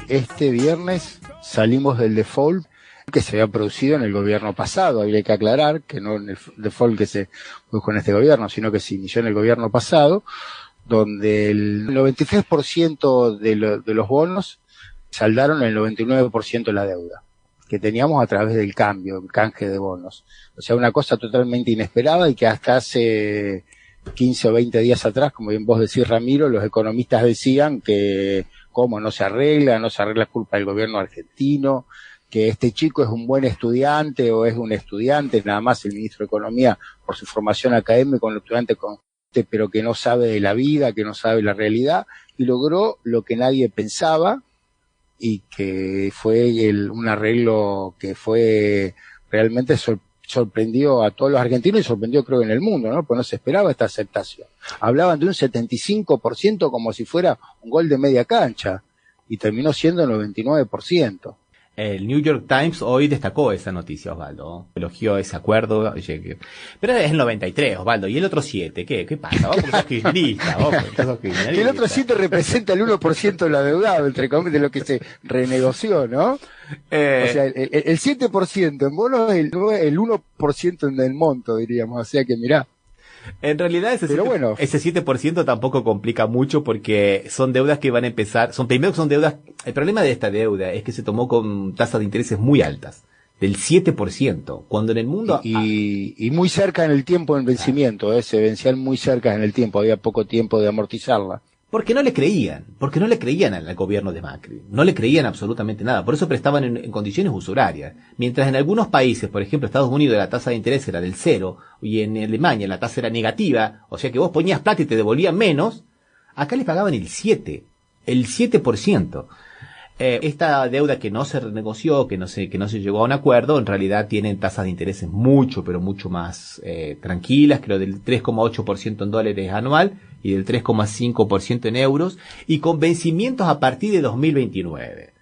S2: Este viernes salimos del default que se había producido en el gobierno pasado. Habría que aclarar que no en el default que se produjo en este gobierno, sino que se inició en el gobierno pasado, donde el 93% de los bonos saldaron el 99% de la deuda que teníamos a través del cambio, el canje de bonos. O sea, una cosa totalmente inesperada y que hasta hace 15 o 20 días atrás, como bien vos decís, Ramiro, los economistas decían que cómo no se arregla culpa del gobierno argentino, que este chico es un buen estudiante o es un estudiante, nada más el ministro de Economía por su formación académica, un estudiante pero que no sabe de la vida, que no sabe la realidad, y logró lo que nadie pensaba, y que fue un arreglo que fue realmente sorprendió a todos los argentinos y sorprendió creo en el mundo, ¿no? Porque no se esperaba esta aceptación. Hablaban de un 75% como si fuera un gol de media cancha y terminó siendo el 99%.
S1: El New York Times hoy destacó esa noticia, Osvaldo. Elogió ese acuerdo. Pero es el 93, Osvaldo. ¿Y el otro 7? ¿Qué pasa? Vos porque sos kirchnerista.
S2: Que el otro 7 representa el 1% de lo adeudado, entre comillas, de lo que se renegoció, ¿no? O sea, el 7% en bonos es el 1% en el monto, diríamos. O sea que mirá.
S1: En realidad ese 7% tampoco complica mucho porque son deudas que van a empezar, son deudas, el problema de esta deuda es que se tomó con tasas de intereses muy altas, del 7%, cuando en el mundo...
S2: Y muy cerca en el tiempo del vencimiento, se vencían muy cerca en el tiempo, había poco tiempo de amortizarla. Porque no le creían al gobierno de Macri, no le creían absolutamente nada, por eso prestaban en condiciones usurarias. Mientras en algunos países, por ejemplo Estados Unidos, la tasa de interés era del 0, y en Alemania la tasa era negativa, o sea que vos ponías plata y te devolvían menos, acá les pagaban el 7%. Esta deuda que no se renegoció, que no se llegó a un acuerdo, en realidad tienen tasas de intereses mucho, pero mucho más tranquilas, creo del 3,8% en dólares anual y del 3,5% en euros, y con vencimientos a partir de 2029.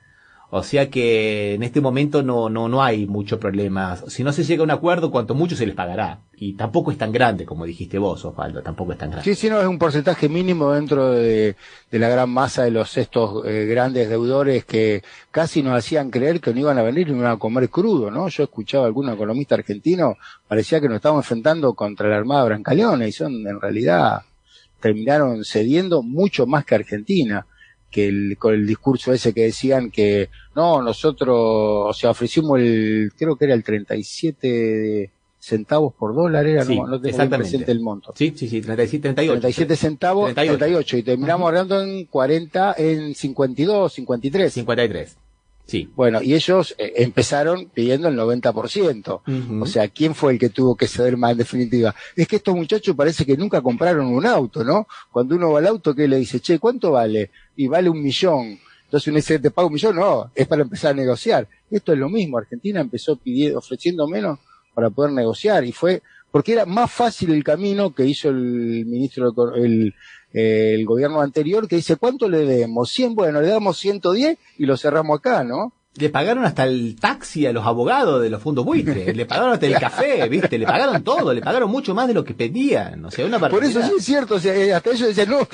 S2: O sea que en este momento no hay mucho problema. Si no se llega a un acuerdo, cuanto mucho se les pagará. Y tampoco es tan grande, como dijiste vos, Osvaldo, tampoco es tan grande. Sí, no, es un porcentaje mínimo dentro de la gran masa de estos grandes deudores que casi nos hacían creer que no iban a venir y no iban a comer crudo, ¿no? Yo escuchaba a algún economista argentino, parecía que nos estábamos enfrentando contra la Armada Brancaleona, y en realidad terminaron cediendo mucho más que Argentina. Con el discurso ese que decían que no, nosotros, o sea, ofrecimos creo que era el 37 centavos por dólar, no tengo bien presente el monto. Sí, 37 centavos, 38, y terminamos ahorrando en 52, 53.
S1: Sí.
S2: Bueno, y ellos empezaron pidiendo el 90%. O sea, ¿quién fue el que tuvo que ceder más en definitiva? Es que estos muchachos parece que nunca compraron un auto, ¿no? Cuando uno va al auto, ¿qué le dice? Che, ¿cuánto vale? Y vale 1 millón. Entonces uno dice, ¿te pago 1 millón? No, es para empezar a negociar. Esto es lo mismo. Argentina empezó ofreciendo menos para poder negociar, y fue porque era más fácil el camino que hizo el ministro, el gobierno anterior, que dice, ¿cuánto le debemos? 100, bueno, le damos 110 y lo cerramos acá, ¿no?
S1: Le pagaron hasta el taxi a los abogados de los fondos buitres, le pagaron hasta el café, ¿viste? Le pagaron todo, le pagaron mucho más de lo que pedían, o sea, una
S2: Por eso sí es cierto, o sea, hasta ellos decían, no,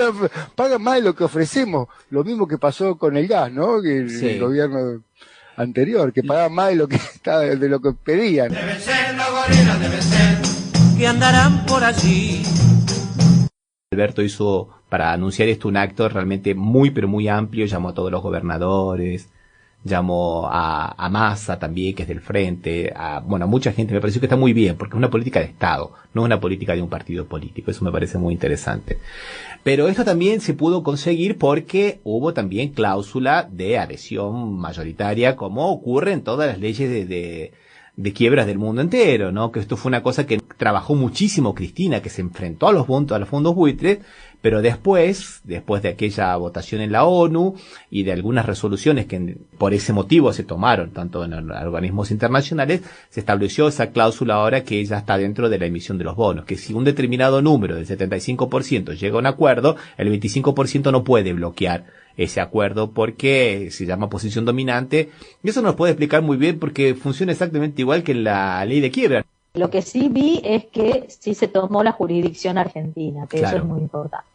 S2: pagan más de lo que ofrecemos, lo mismo que pasó con el gas, ¿no? Que el gobierno anterior, que pagaban más de lo que de lo que pedían.
S6: Deben ser los gorilas, deben ser que andarán por allí.
S1: Alberto hizo para anunciar esto un acto realmente muy pero muy amplio, llamó a todos los gobernadores, llamó a Massa también, que es del Frente, a mucha gente. Me pareció que está muy bien, porque es una política de Estado, no es una política de un partido político. Eso me parece muy interesante. Pero esto también se pudo conseguir porque hubo también cláusula de adhesión mayoritaria, como ocurre en todas las leyes de quiebras del mundo entero, ¿no? Que esto fue una cosa que trabajó muchísimo Cristina, que se enfrentó a los fondos buitres, pero después de aquella votación en la ONU y de algunas resoluciones que por ese motivo se tomaron, tanto en organismos internacionales, se estableció esa cláusula ahora que ya está dentro de la emisión de los bonos, que si un determinado número del 75% llega a un acuerdo, el 25% no puede bloquear ese acuerdo porque se llama posición dominante, y eso nos puede explicar muy bien porque funciona exactamente igual que en la ley de quiebra.
S3: Lo que sí vi es que sí se tomó la jurisdicción argentina, que
S1: Claro.
S3: eso es muy importante.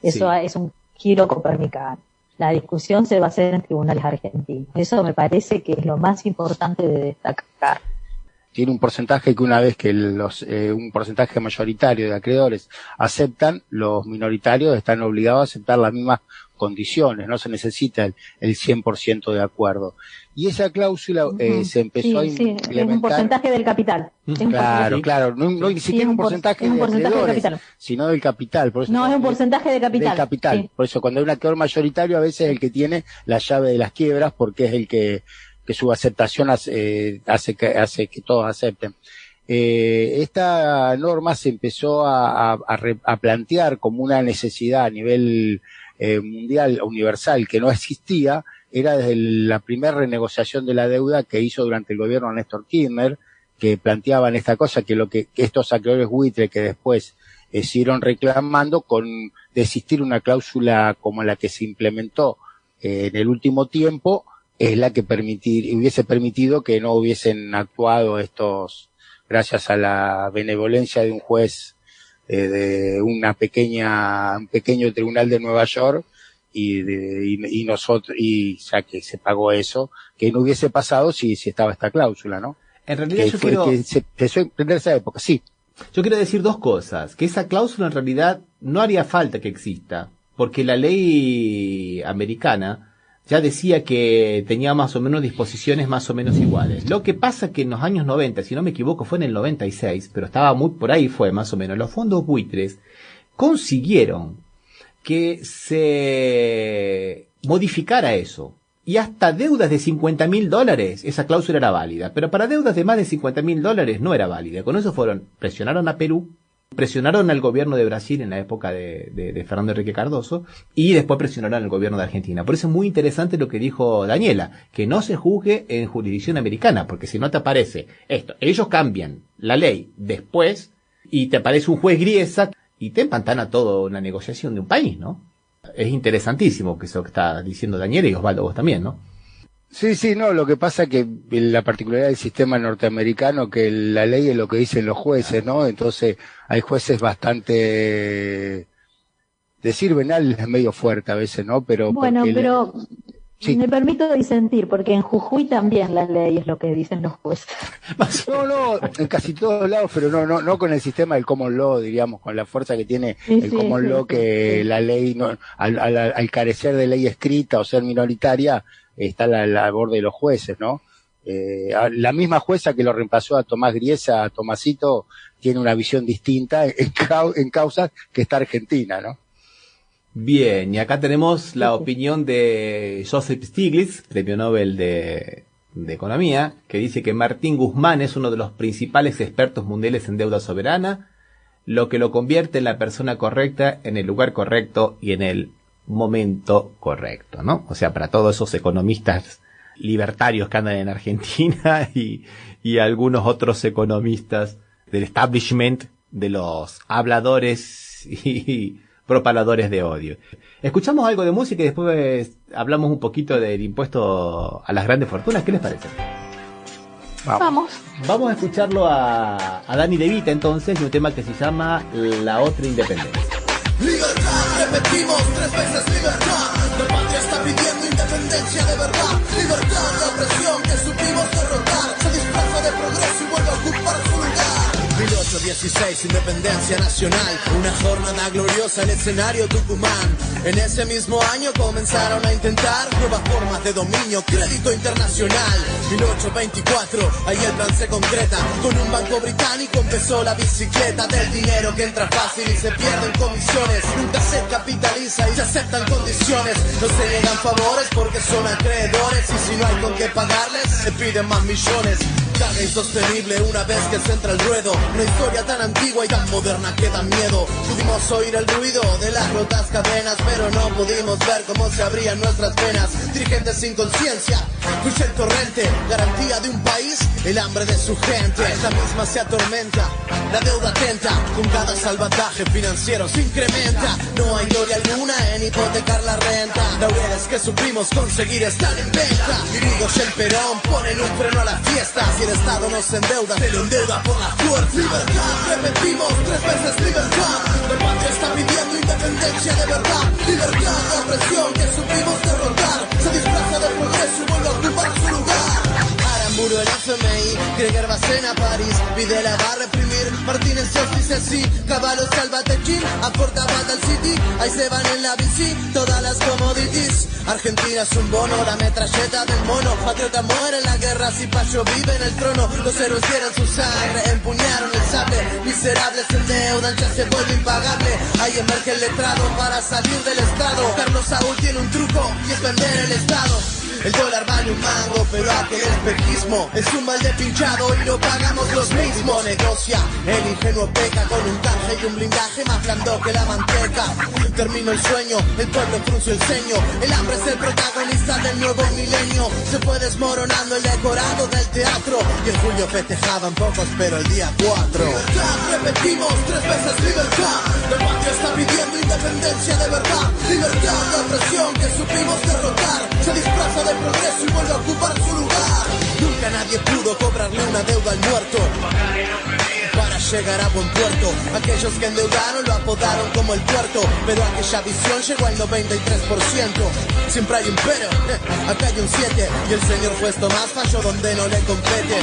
S3: Eso es un giro copernicano. La discusión se va a hacer en tribunales argentinos. Eso me parece que es lo más importante de destacar.
S2: Tiene un porcentaje que una vez que un porcentaje mayoritario de acreedores aceptan, los minoritarios están obligados a aceptar las mismas condiciones, no se necesita el 100% de acuerdo. Y esa cláusula se empezó a implementar.
S3: Es un porcentaje del capital.
S2: Claro, no ni siquiera un porcentaje de acreedores, sino del capital. Por eso
S3: No, es un porcentaje de capital.
S2: Del capital.
S3: Sí.
S2: Por eso cuando hay un acreedor mayoritario, a veces es el que tiene la llave de las quiebras, porque es el que su aceptación hace que todos acepten. Esta norma se empezó a plantear como una necesidad a nivel mundial, universal, que no existía, era desde la primera renegociación de la deuda que hizo durante el gobierno de Néstor Kirchner, que planteaban esta cosa, que estos acreedores buitre que después siguieron reclamando con desistir una cláusula como la que se implementó en el último tiempo, es la que hubiese permitido que no hubiesen actuado gracias a la benevolencia de un juez de un pequeño tribunal de Nueva York, y ya que se pagó eso, que no hubiese pasado si estaba esta cláusula, ¿no?
S1: En realidad
S2: que se empezó a emprender esa época, sí.
S1: Yo quiero decir dos cosas, que esa cláusula en realidad no haría falta que exista, porque la ley americana ya decía que tenía más o menos disposiciones más o menos iguales. Lo que pasa que en los años 90, si no me equivoco fue en el 96, pero estaba muy por ahí fue más o menos, los fondos buitres consiguieron que se modificara eso. Y hasta deudas de $50.000, esa cláusula era válida. Pero para deudas de más de $50.000 no era válida. Con eso presionaron a Perú, presionaron al gobierno de Brasil en la época de Fernando Henrique Cardoso, y después presionaron al gobierno de Argentina. Por eso es muy interesante lo que dijo Daniela, que no se juzgue en jurisdicción americana, porque si no te aparece esto. Ellos cambian la ley después, y te aparece un juez griesa, y te empantana toda una negociación de un país, ¿no? Es interesantísimo que eso que está diciendo Daniela, y Osvaldo, vos también, ¿no?
S2: Sí, no, lo que pasa es que la particularidad del sistema norteamericano, que la ley es lo que dicen los jueces, ¿no? Entonces hay jueces bastante, decir venal es medio fuerte a veces, ¿no? Pero
S3: sí. Me permito disentir, porque en Jujuy también la ley es lo que dicen los jueces.
S2: No, en casi todos lados, pero no con el sistema del common law, diríamos, con la fuerza que tiene el common law, que la ley, al carecer de ley escrita o ser minoritaria, está la labor de los jueces, ¿no? La misma jueza que lo reemplazó a Tomás Griesa, a Tomasito, tiene una visión distinta en causas que está Argentina, ¿no?
S1: Bien, y acá tenemos la opinión de Joseph Stiglitz, premio Nobel de Economía, que dice que Martín Guzmán es uno de los principales expertos mundiales en deuda soberana, lo que lo convierte en la persona correcta, en el lugar correcto y en el momento correcto, ¿no? O sea, para todos esos economistas libertarios que andan en Argentina y algunos otros economistas del establishment, de los habladores y propaladores de odio. Escuchamos algo de música y después hablamos un poquito del impuesto a las grandes fortunas. ¿Qué les parece?
S3: Vamos
S1: a escucharlo a Dani De Vita entonces, y un tema que se llama La Otra Independencia.
S16: Libertad, repetimos 3 veces libertad. La patria está pidiendo independencia de verdad. Libertad, la opresión que supimos derrotar se disfraza de progreso y vuelve a ocupar su lugar. 1816, independencia nacional, una jornada gloriosa, el escenario Tucumán. En ese mismo año comenzaron a intentar nuevas formas de dominio, crédito internacional. 1824, ahí el plan se concreta. Con un banco británico empezó la bicicleta del dinero que entra fácil y se pierde en comisiones. Nunca se capitaliza y se aceptan condiciones. No se niegan favores porque son acreedores, y si no hay con qué pagarles, se piden más millones. Carga insostenible una vez que se entra el ruedo. Una historia tan antigua y tan moderna que da miedo. Pudimos oír el ruido de las rotas cadenas, pero no pudimos ver cómo se abrían nuestras venas. Dirigentes sin conciencia, fluye el torrente, garantía de un país, el hambre de su gente. Esta misma se atormenta, la deuda atenta, con cada salvataje financiero se incrementa. No hay gloria alguna en hipotecar la renta. Laureles que supimos conseguir están en venta. Irigoyen y el Perón ponen un freno a la fiesta. Si el Estado no se endeuda, se lo endeuda por la fuerza. Libertad, repetimos 3 veces libertad. La patria está pidiendo independencia de verdad. Libertad, la opresión que supimos derrotar se disfraza de progreso y vuelve a ocupar su lugar. Aramburu el FMI, Krieger Bacena París, Videla va a reprimir, Martínez dice sí, Caballo Salvatechín, aporta Battle City, ahí se van en la bici, todas las commodities. Argentina es un bono, la metralleta del mono, patriota muere en la guerra, si Payo vive en el trono, los héroes dieron su sangre, empuñaron el sable, miserables se endeudan, ya se vuelve impagable, ahí emerge el letrado para salir del estrado. Carlos Saúl tiene un truco y es vender el Estado. El dólar vale un mango, pero aquel espejismo es un mal de pinchado y lo pagamos los mismos. Negocia, el ingenuo peca con un canje y un blindaje más blando que la manteca. Terminó el sueño, el pueblo frunció el ceño. El hambre es el protagonista del nuevo milenio. Se fue desmoronando el decorado del teatro y en julio festejaban pocos, pero el día 4. Libertad, repetimos 3 veces libertad. La patria está pidiendo independencia de verdad. Libertad, la opresión que supimos derrotar se disfraza de progreso y vuelve a ocupar su lugar. Nunca nadie pudo cobrarle una deuda al muerto para llegar a buen puerto. Aquellos que endeudaron lo apodaron como el puerto, pero aquella visión llegó al 93%. Siempre hay un pero, acá hay un 7 y el señor juez Tomás falló donde no le compete.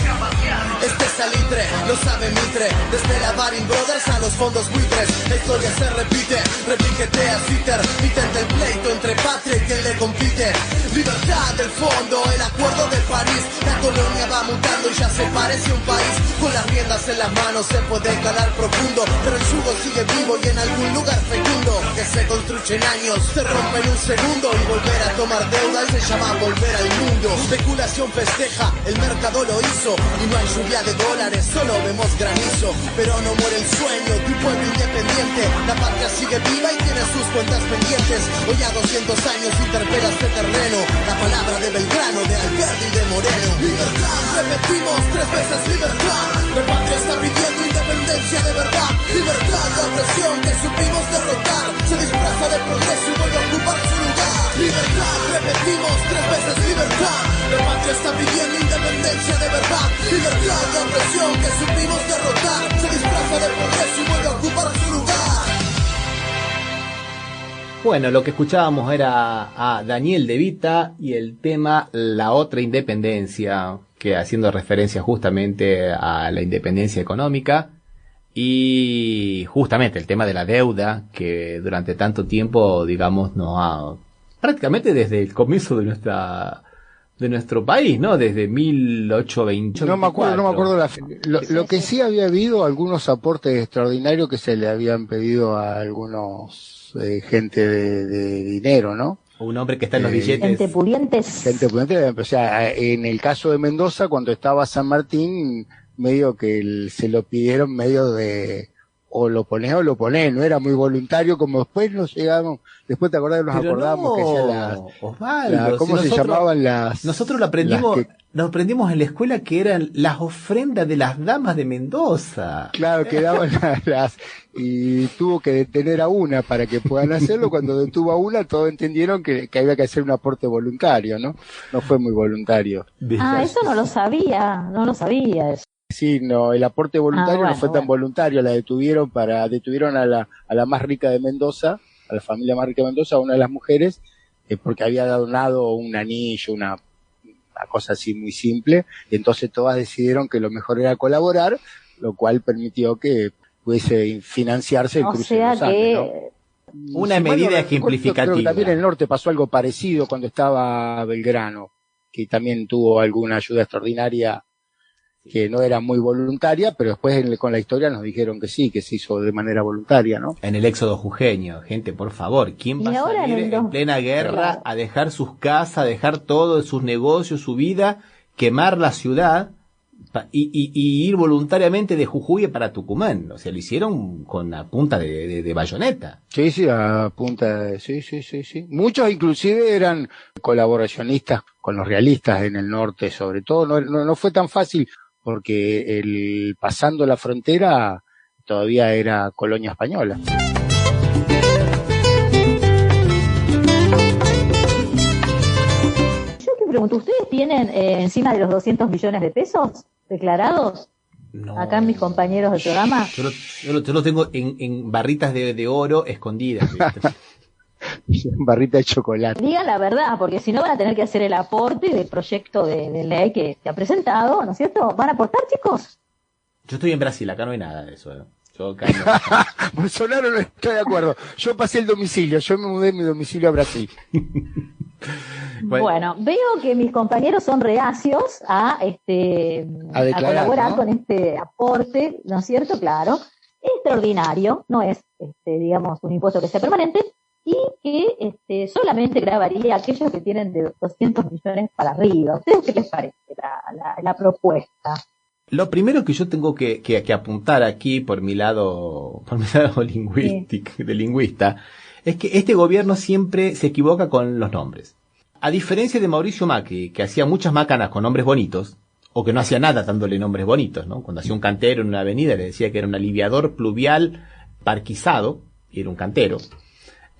S16: Este salitre, lo sabe Mitre, desde la Baring Brothers a los fondos buitres. La historia se repite, repiquetea Twitter, intenta el pleito entre patria y quien le compite. Libertad del fondo, el acuerdo de París. La colonia va mutando y ya se parece un país. Con las riendas en las manos se puede calar profundo, pero el yugo sigue vivo y en algún lugar fecundo. Que se construye en años, se rompe en un segundo. Y volver a tomar deuda se llama volver al mundo. Especulación festeja, el mercado lo hizo. Y no hay lluvia de dólares, solo vemos granizo. Pero no muere el sueño de un pueblo independiente. La patria sigue viva y tiene sus cuentas pendientes. Hoy a 200 años interpela este terreno. La palabra de Belgrano, de Alberdi y de Moreno. Libertad, repetimos 3 veces libertad. La patria está pidiendo independencia de verdad. Libertad, la opresión que supimos derrotar se disfraza de progreso y vuelve a ocupar su lugar. Libertad, repetimos 3 veces libertad. La patria está pidiendo independencia de verdad. Libertad, la opresión que supimos derrotar se disfraza de progreso y vuelve a ocupar su lugar.
S1: Bueno, lo que escuchábamos era a Daniel De Vita y el tema La Otra Independencia, que haciendo referencia justamente a la independencia económica y justamente el tema de la deuda que durante tanto tiempo, digamos, nos ha prácticamente desde el comienzo de nuestra de nuestro país, ¿no? Desde 1820.
S2: No me acuerdo lo que sí había habido algunos aportes extraordinarios que se le habían pedido a algunos gente de dinero, ¿no?
S1: Un hombre que está en los billetes.
S3: Gente pudiente,
S2: o sea, en el caso de Mendoza, cuando estaba San Martín, medio que se lo pidieron medio de o lo ponés, no era muy voluntario, como después nos llegamos, después te acordás, nos acordamos que hacían
S1: Osvaldo,
S2: ¿cómo se llamaban las?
S1: Nosotros lo aprendimos en la escuela, que eran las ofrendas de las damas de Mendoza.
S2: Claro, que daban y tuvo que detener a una para que puedan hacerlo. Cuando detuvo a una, todos entendieron que había que hacer un aporte voluntario, ¿no? No fue muy voluntario.
S3: Eso no lo sabía eso.
S2: Sí, no, el aporte voluntario no fue tan voluntario, detuvieron a la más rica de Mendoza, a la familia más rica de Mendoza, a una de las mujeres, porque había donado un anillo, una cosa así muy simple, y entonces todas decidieron que lo mejor era colaborar, lo cual permitió que pudiese financiarse el cruce de los Andes, ¿no?
S1: Una medida ejemplificativa.
S2: Creo que también en el norte pasó algo parecido cuando estaba Belgrano, que también tuvo alguna ayuda extraordinaria que no era muy voluntaria, pero después con la historia nos dijeron que sí, que se hizo de manera voluntaria, ¿no?
S1: En el éxodo jujeño, gente, por favor, ¿quién va a salir en plena guerra a dejar sus casas, a dejar todo, sus negocios, su vida, quemar la ciudad y ir voluntariamente de Jujuy para Tucumán? O sea, lo hicieron con la punta de bayoneta.
S2: Sí, a punta de... Sí. Muchos inclusive eran colaboracionistas con los realistas en el norte, sobre todo. No fue tan fácil, porque pasando la frontera todavía era colonia española.
S3: Yo te pregunto, ¿ustedes tienen encima de los 200 millones de pesos declarados?
S1: No.
S3: Acá mis compañeros del programa.
S1: Yo lo tengo en barritas de oro escondidas.
S2: Barrita de chocolate.
S3: Digan la verdad, porque si no van a tener que hacer el aporte del proyecto de ley que se ha presentado, ¿no es cierto? ¿Van a aportar, chicos?
S1: Yo estoy en Brasil, acá no hay nada de eso. Yo acá
S2: Bolsonaro no estoy de acuerdo. Yo pasé el domicilio, yo me mudé mi domicilio a Brasil.
S3: Bueno, veo que mis compañeros son reacios a colaborar, ¿no?, con este aporte, ¿no es cierto? Claro, extraordinario, no es, digamos, un impuesto que sea permanente, y que solamente grabaría a aquellos que tienen de 200 millones para arriba. ¿A ustedes qué les parece la propuesta?
S1: Lo primero que yo tengo que apuntar aquí por mi lado lingüístico, de lingüista, es que este gobierno siempre se equivoca con los nombres. A diferencia de Mauricio Macri, que hacía muchas macanas con nombres bonitos, o que no hacía nada dándole nombres bonitos, ¿no? Cuando hacía un cantero en una avenida le decía que era un aliviador pluvial parquizado, y era un cantero.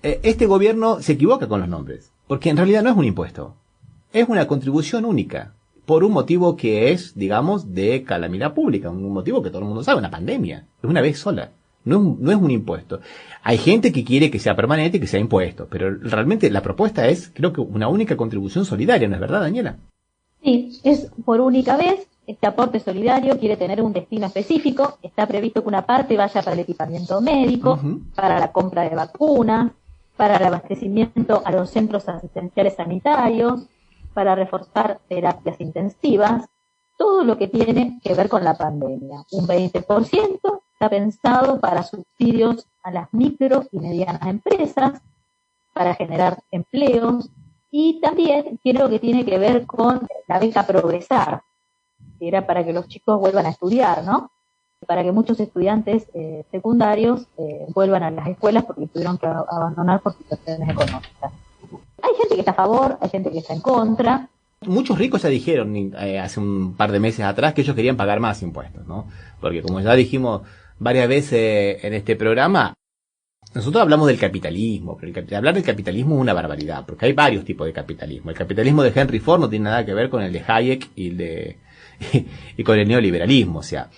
S1: Este gobierno se equivoca con los nombres, porque en realidad no es un impuesto, es una contribución única, por un motivo que es, digamos, de calamidad pública, un motivo que todo el mundo sabe, una pandemia, es una vez sola, no es un impuesto. Hay gente que quiere que sea permanente y que sea impuesto, pero realmente la propuesta es, creo que una única contribución solidaria, ¿no es verdad, Daniela?
S3: Sí, es por única vez. Este aporte solidario quiere tener un destino específico, está previsto que una parte vaya para el equipamiento médico, para la compra de vacunas, para el abastecimiento a los centros asistenciales sanitarios, para reforzar terapias intensivas, todo lo que tiene que ver con la pandemia. Un 20% está pensado para subsidios a las micro y medianas empresas, para generar empleos, y también creo que tiene que ver con la beca Progresar, que era para que los chicos vuelvan a estudiar, ¿no? Para que muchos estudiantes secundarios vuelvan a las escuelas porque tuvieron que abandonar por situaciones económicas. Hay gente que está a favor, hay gente que está en contra.
S1: Muchos ricos ya dijeron hace un par de meses atrás que ellos querían pagar más impuestos, ¿no? Porque como ya dijimos varias veces en este programa, nosotros hablamos del capitalismo, pero hablar del capitalismo es una barbaridad, porque hay varios tipos de capitalismo. El capitalismo de Henry Ford no tiene nada que ver con el de Hayek y con el neoliberalismo, o sea,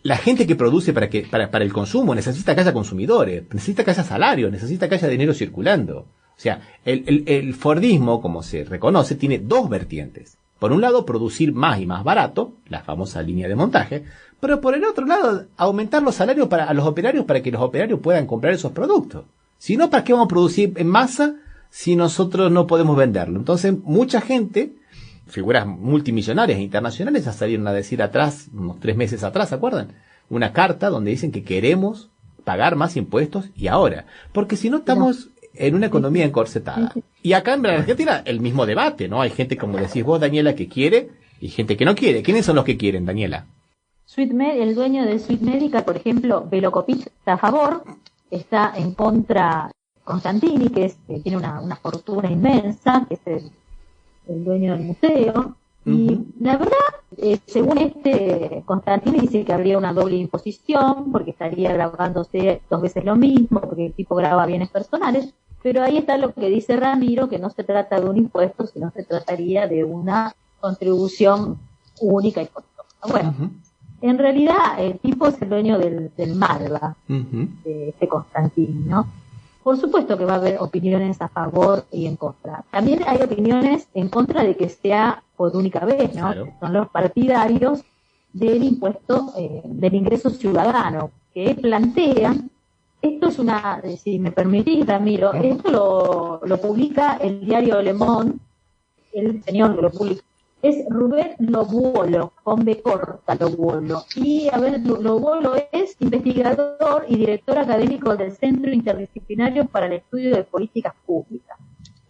S1: la gente que produce para el consumo necesita que haya consumidores, necesita que haya salarios, necesita que haya dinero circulando. O sea, el Fordismo, como se reconoce, tiene dos vertientes. Por un lado, producir más y más barato, la famosa línea de montaje, pero por el otro lado, aumentar los salarios a los operarios para que los operarios puedan comprar esos productos. Si no, ¿para qué vamos a producir en masa si nosotros no podemos venderlo? Entonces, mucha gente figuras multimillonarias e internacionales ya salieron a decir atrás, unos 3 meses atrás, ¿se acuerdan? Una carta donde dicen que queremos pagar más impuestos y ahora, porque si no estamos en una economía encorsetada. Y acá en Argentina el mismo debate, ¿no? Hay gente, como decís vos, Daniela, que quiere y gente que no quiere. ¿Quiénes son los que quieren, Daniela?
S3: El dueño de Sweet Medical, por ejemplo, Velocopich, está a favor, está en contra Constantini, que tiene una fortuna inmensa, que es el dueño del museo. Y la verdad, según Constantini dice que habría una doble imposición, porque estaría grabándose 2 veces lo mismo, porque el tipo graba bienes personales, pero ahí está lo que dice Ramiro, que no se trata de un impuesto, sino se trataría de una contribución única y costosa. Bueno, en realidad el tipo es el dueño del Malva, de Constantini, ¿no? Por supuesto que va a haber opiniones a favor y en contra. También hay opiniones en contra de que sea por única vez, ¿no? Claro. Son los partidarios del impuesto del ingreso ciudadano, que plantean, esto es si me permitís, Ramiro, esto lo publica el diario Le Monde, el señor que lo publica, es Rubén Lobuolo, con B corta Lobuolo. Y, a ver, Lobuolo es investigador y director académico del Centro Interdisciplinario para el Estudio de Políticas Públicas.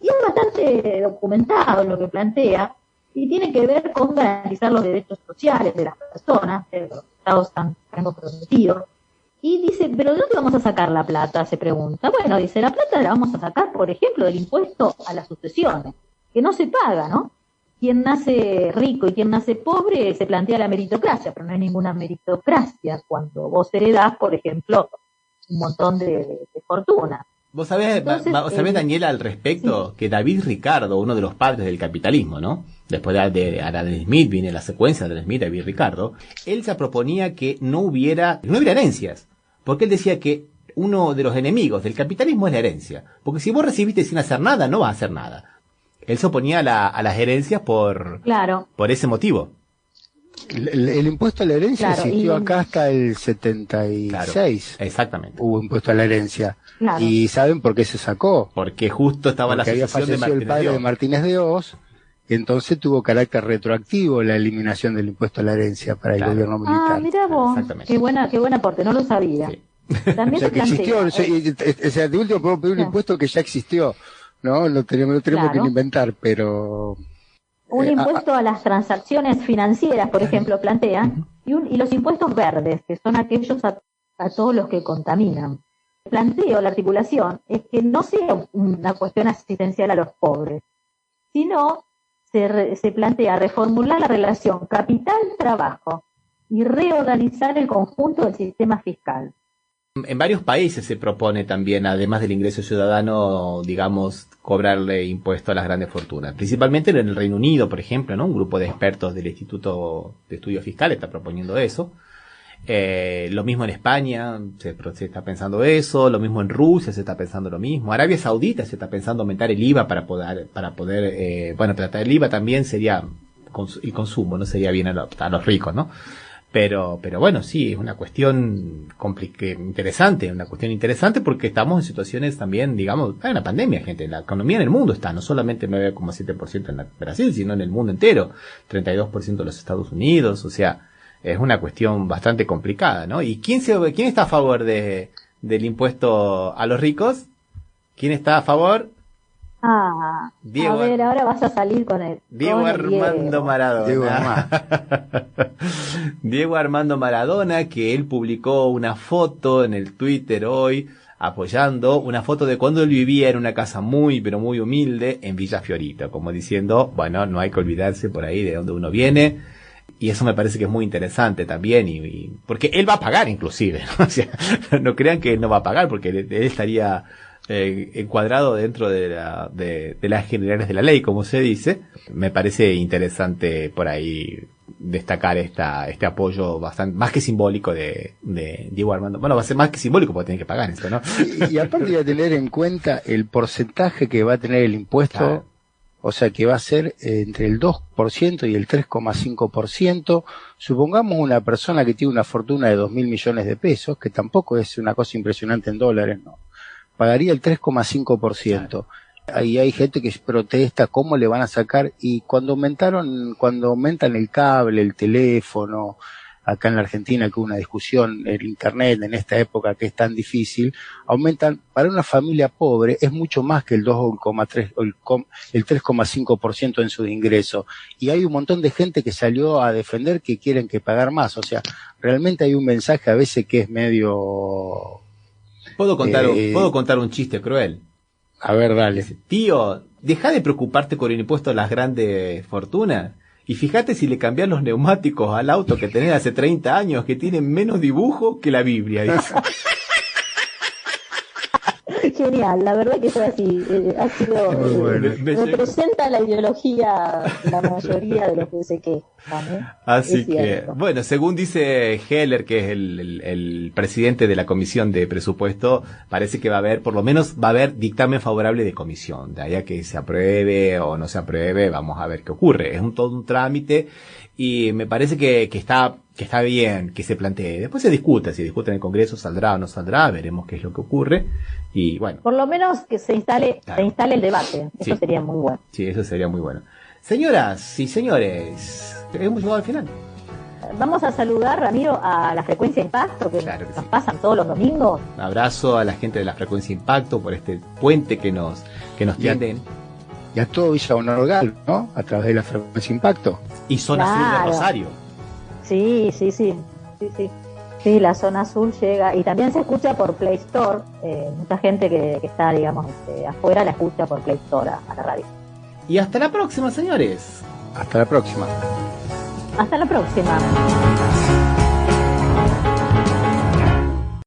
S3: Y es bastante documentado lo que plantea, y tiene que ver con garantizar los derechos sociales de las personas, de los estados están comprometidos. Y dice, ¿pero de dónde vamos a sacar la plata?, se pregunta. Bueno, dice, la plata la vamos a sacar, por ejemplo, del impuesto a las sucesiones, que no se paga, ¿no? Quien nace rico y quien nace pobre se plantea la meritocracia, pero no hay ninguna meritocracia cuando vos heredás, por ejemplo, un montón de fortuna.
S1: Vos sabés, Daniela, al respecto, que David Ricardo, uno de los padres del capitalismo, ¿no? Después de Adam Smith, viene la secuencia de Adam Smith, David Ricardo, él se proponía que no hubiera herencias, porque él decía que uno de los enemigos del capitalismo es la herencia, porque si vos recibiste sin hacer nada, no vas a hacer nada. Él se oponía a las herencias por ese motivo.
S2: El impuesto a la herencia existió acá hasta el 76.
S1: Claro, exactamente.
S2: Hubo impuesto a la herencia. Claro. ¿Y saben por qué se sacó?
S1: Porque justo estaba la sucesión de Martínez de Oz.
S2: Había fallecido el padre de Martínez de Oz, y entonces tuvo carácter retroactivo la eliminación del impuesto a la herencia para el gobierno militar.
S3: Ah, mira vos, qué buen aporte, no lo sabía.
S2: Sí. También o sea, que existió, o sea, de último podemos pedir un impuesto que ya existió. No tenemos que inventar, pero...
S3: Un impuesto a las transacciones financieras, por ejemplo, plantean, y los impuestos verdes, que son aquellos a todos los que contaminan. El planteo, la articulación, es que no sea una cuestión asistencial a los pobres, sino se plantea reformular la relación capital-trabajo y reorganizar el conjunto del sistema fiscal.
S1: En varios países se propone también, además del ingreso ciudadano, digamos, cobrarle impuesto a las grandes fortunas. Principalmente en el Reino Unido, por ejemplo, ¿no? Un grupo de expertos del Instituto de Estudios Fiscales está proponiendo eso. Lo mismo en España se está pensando eso, lo mismo en Rusia se está pensando lo mismo. Arabia Saudita se está pensando aumentar el IVA para poder tratar el IVA también sería el consumo, no sería bien a los ricos, ¿no? Pero bueno, sí, es una cuestión interesante porque estamos en situaciones también, digamos, hay una pandemia, gente, la economía en el mundo está, no solamente 9,7% en Brasil, sino en el mundo entero, 32% en los Estados Unidos, o sea, es una cuestión bastante complicada, ¿no? ¿Y quién está a favor del impuesto a los ricos? ¿Quién está a favor?
S3: Diego, a ver, ahora vas a salir con él.
S1: Diego Armando Maradona. Diego Armando Maradona, que él publicó una foto en el Twitter hoy, apoyando una foto de cuando él vivía en una casa muy, pero muy humilde en Villa Fiorito, como diciendo, bueno, no hay que olvidarse por ahí de donde uno viene. Y eso me parece que es muy interesante también, y porque él va a pagar inclusive, ¿no? O sea, no crean que él no va a pagar, porque él estaría encuadrado dentro de las generales de la ley, como se dice. Me parece interesante por ahí destacar este apoyo bastante, más que simbólico de Diego Armando. Bueno, va a ser más que simbólico porque tiene que pagar esto, ¿no?
S2: Y aparte va a tener en cuenta el porcentaje que va a tener el impuesto. Claro. O sea que va a ser entre el 2% y el 3,5%. Supongamos una persona que tiene una fortuna de 2.000 millones de pesos, que tampoco es una cosa impresionante en dólares, ¿no? Pagaría el 3,5%. Ahí hay gente que protesta cómo le van a sacar, y cuando aumentan el cable, el teléfono, acá en la Argentina que hubo una discusión, el internet en esta época que es tan difícil, aumentan, para una familia pobre es mucho más que el 2,3 o el 3,5% en su ingreso, y hay un montón de gente que salió a defender que quieren que pagar más. O sea, realmente hay un mensaje a veces que es medio...
S1: ¿Puedo contar un chiste cruel?
S2: A ver, dale.
S1: Dice, tío, deja de preocuparte con el impuesto a las grandes fortunas y fíjate si le cambias los neumáticos al auto que tenés hace 30 años, que tiene menos dibujo que la Biblia, dice.
S3: Genial, la verdad que fue así, ha sido, representa la ideología la mayoría de los que se quejan, ¿eh?
S1: Así que, bueno, según dice Heller, que es el presidente de la Comisión de Presupuesto, parece que va a haber, por lo menos va a haber dictamen favorable de comisión, de ahí a que se apruebe o no se apruebe, vamos a ver qué ocurre. Es todo un trámite y me parece que está bien que se plantee. Después se discute, si discute en el Congreso, saldrá o no saldrá, veremos qué es lo que ocurre. Y bueno.
S3: Por lo menos que se instale el debate. Eso sería muy bueno.
S1: Sí, eso sería muy bueno. Señoras y señores, hemos llegado al final.
S3: Vamos a saludar, Ramiro, a la Frecuencia Impacto, que nos pasan todos los domingos.
S1: Un abrazo a la gente de la Frecuencia Impacto por este puente que nos tienden.
S2: Y a todo Villa Honorgal, ¿no? A través de la Frecuencia Impacto.
S1: Y Zona Sur de Rosario.
S3: Sí, la Zona Azul llega y también se escucha por Play Store. Mucha gente que está, digamos, afuera la escucha por Play Store a la radio.
S1: Y hasta la próxima, señores.
S2: Hasta la próxima.
S3: Hasta la próxima.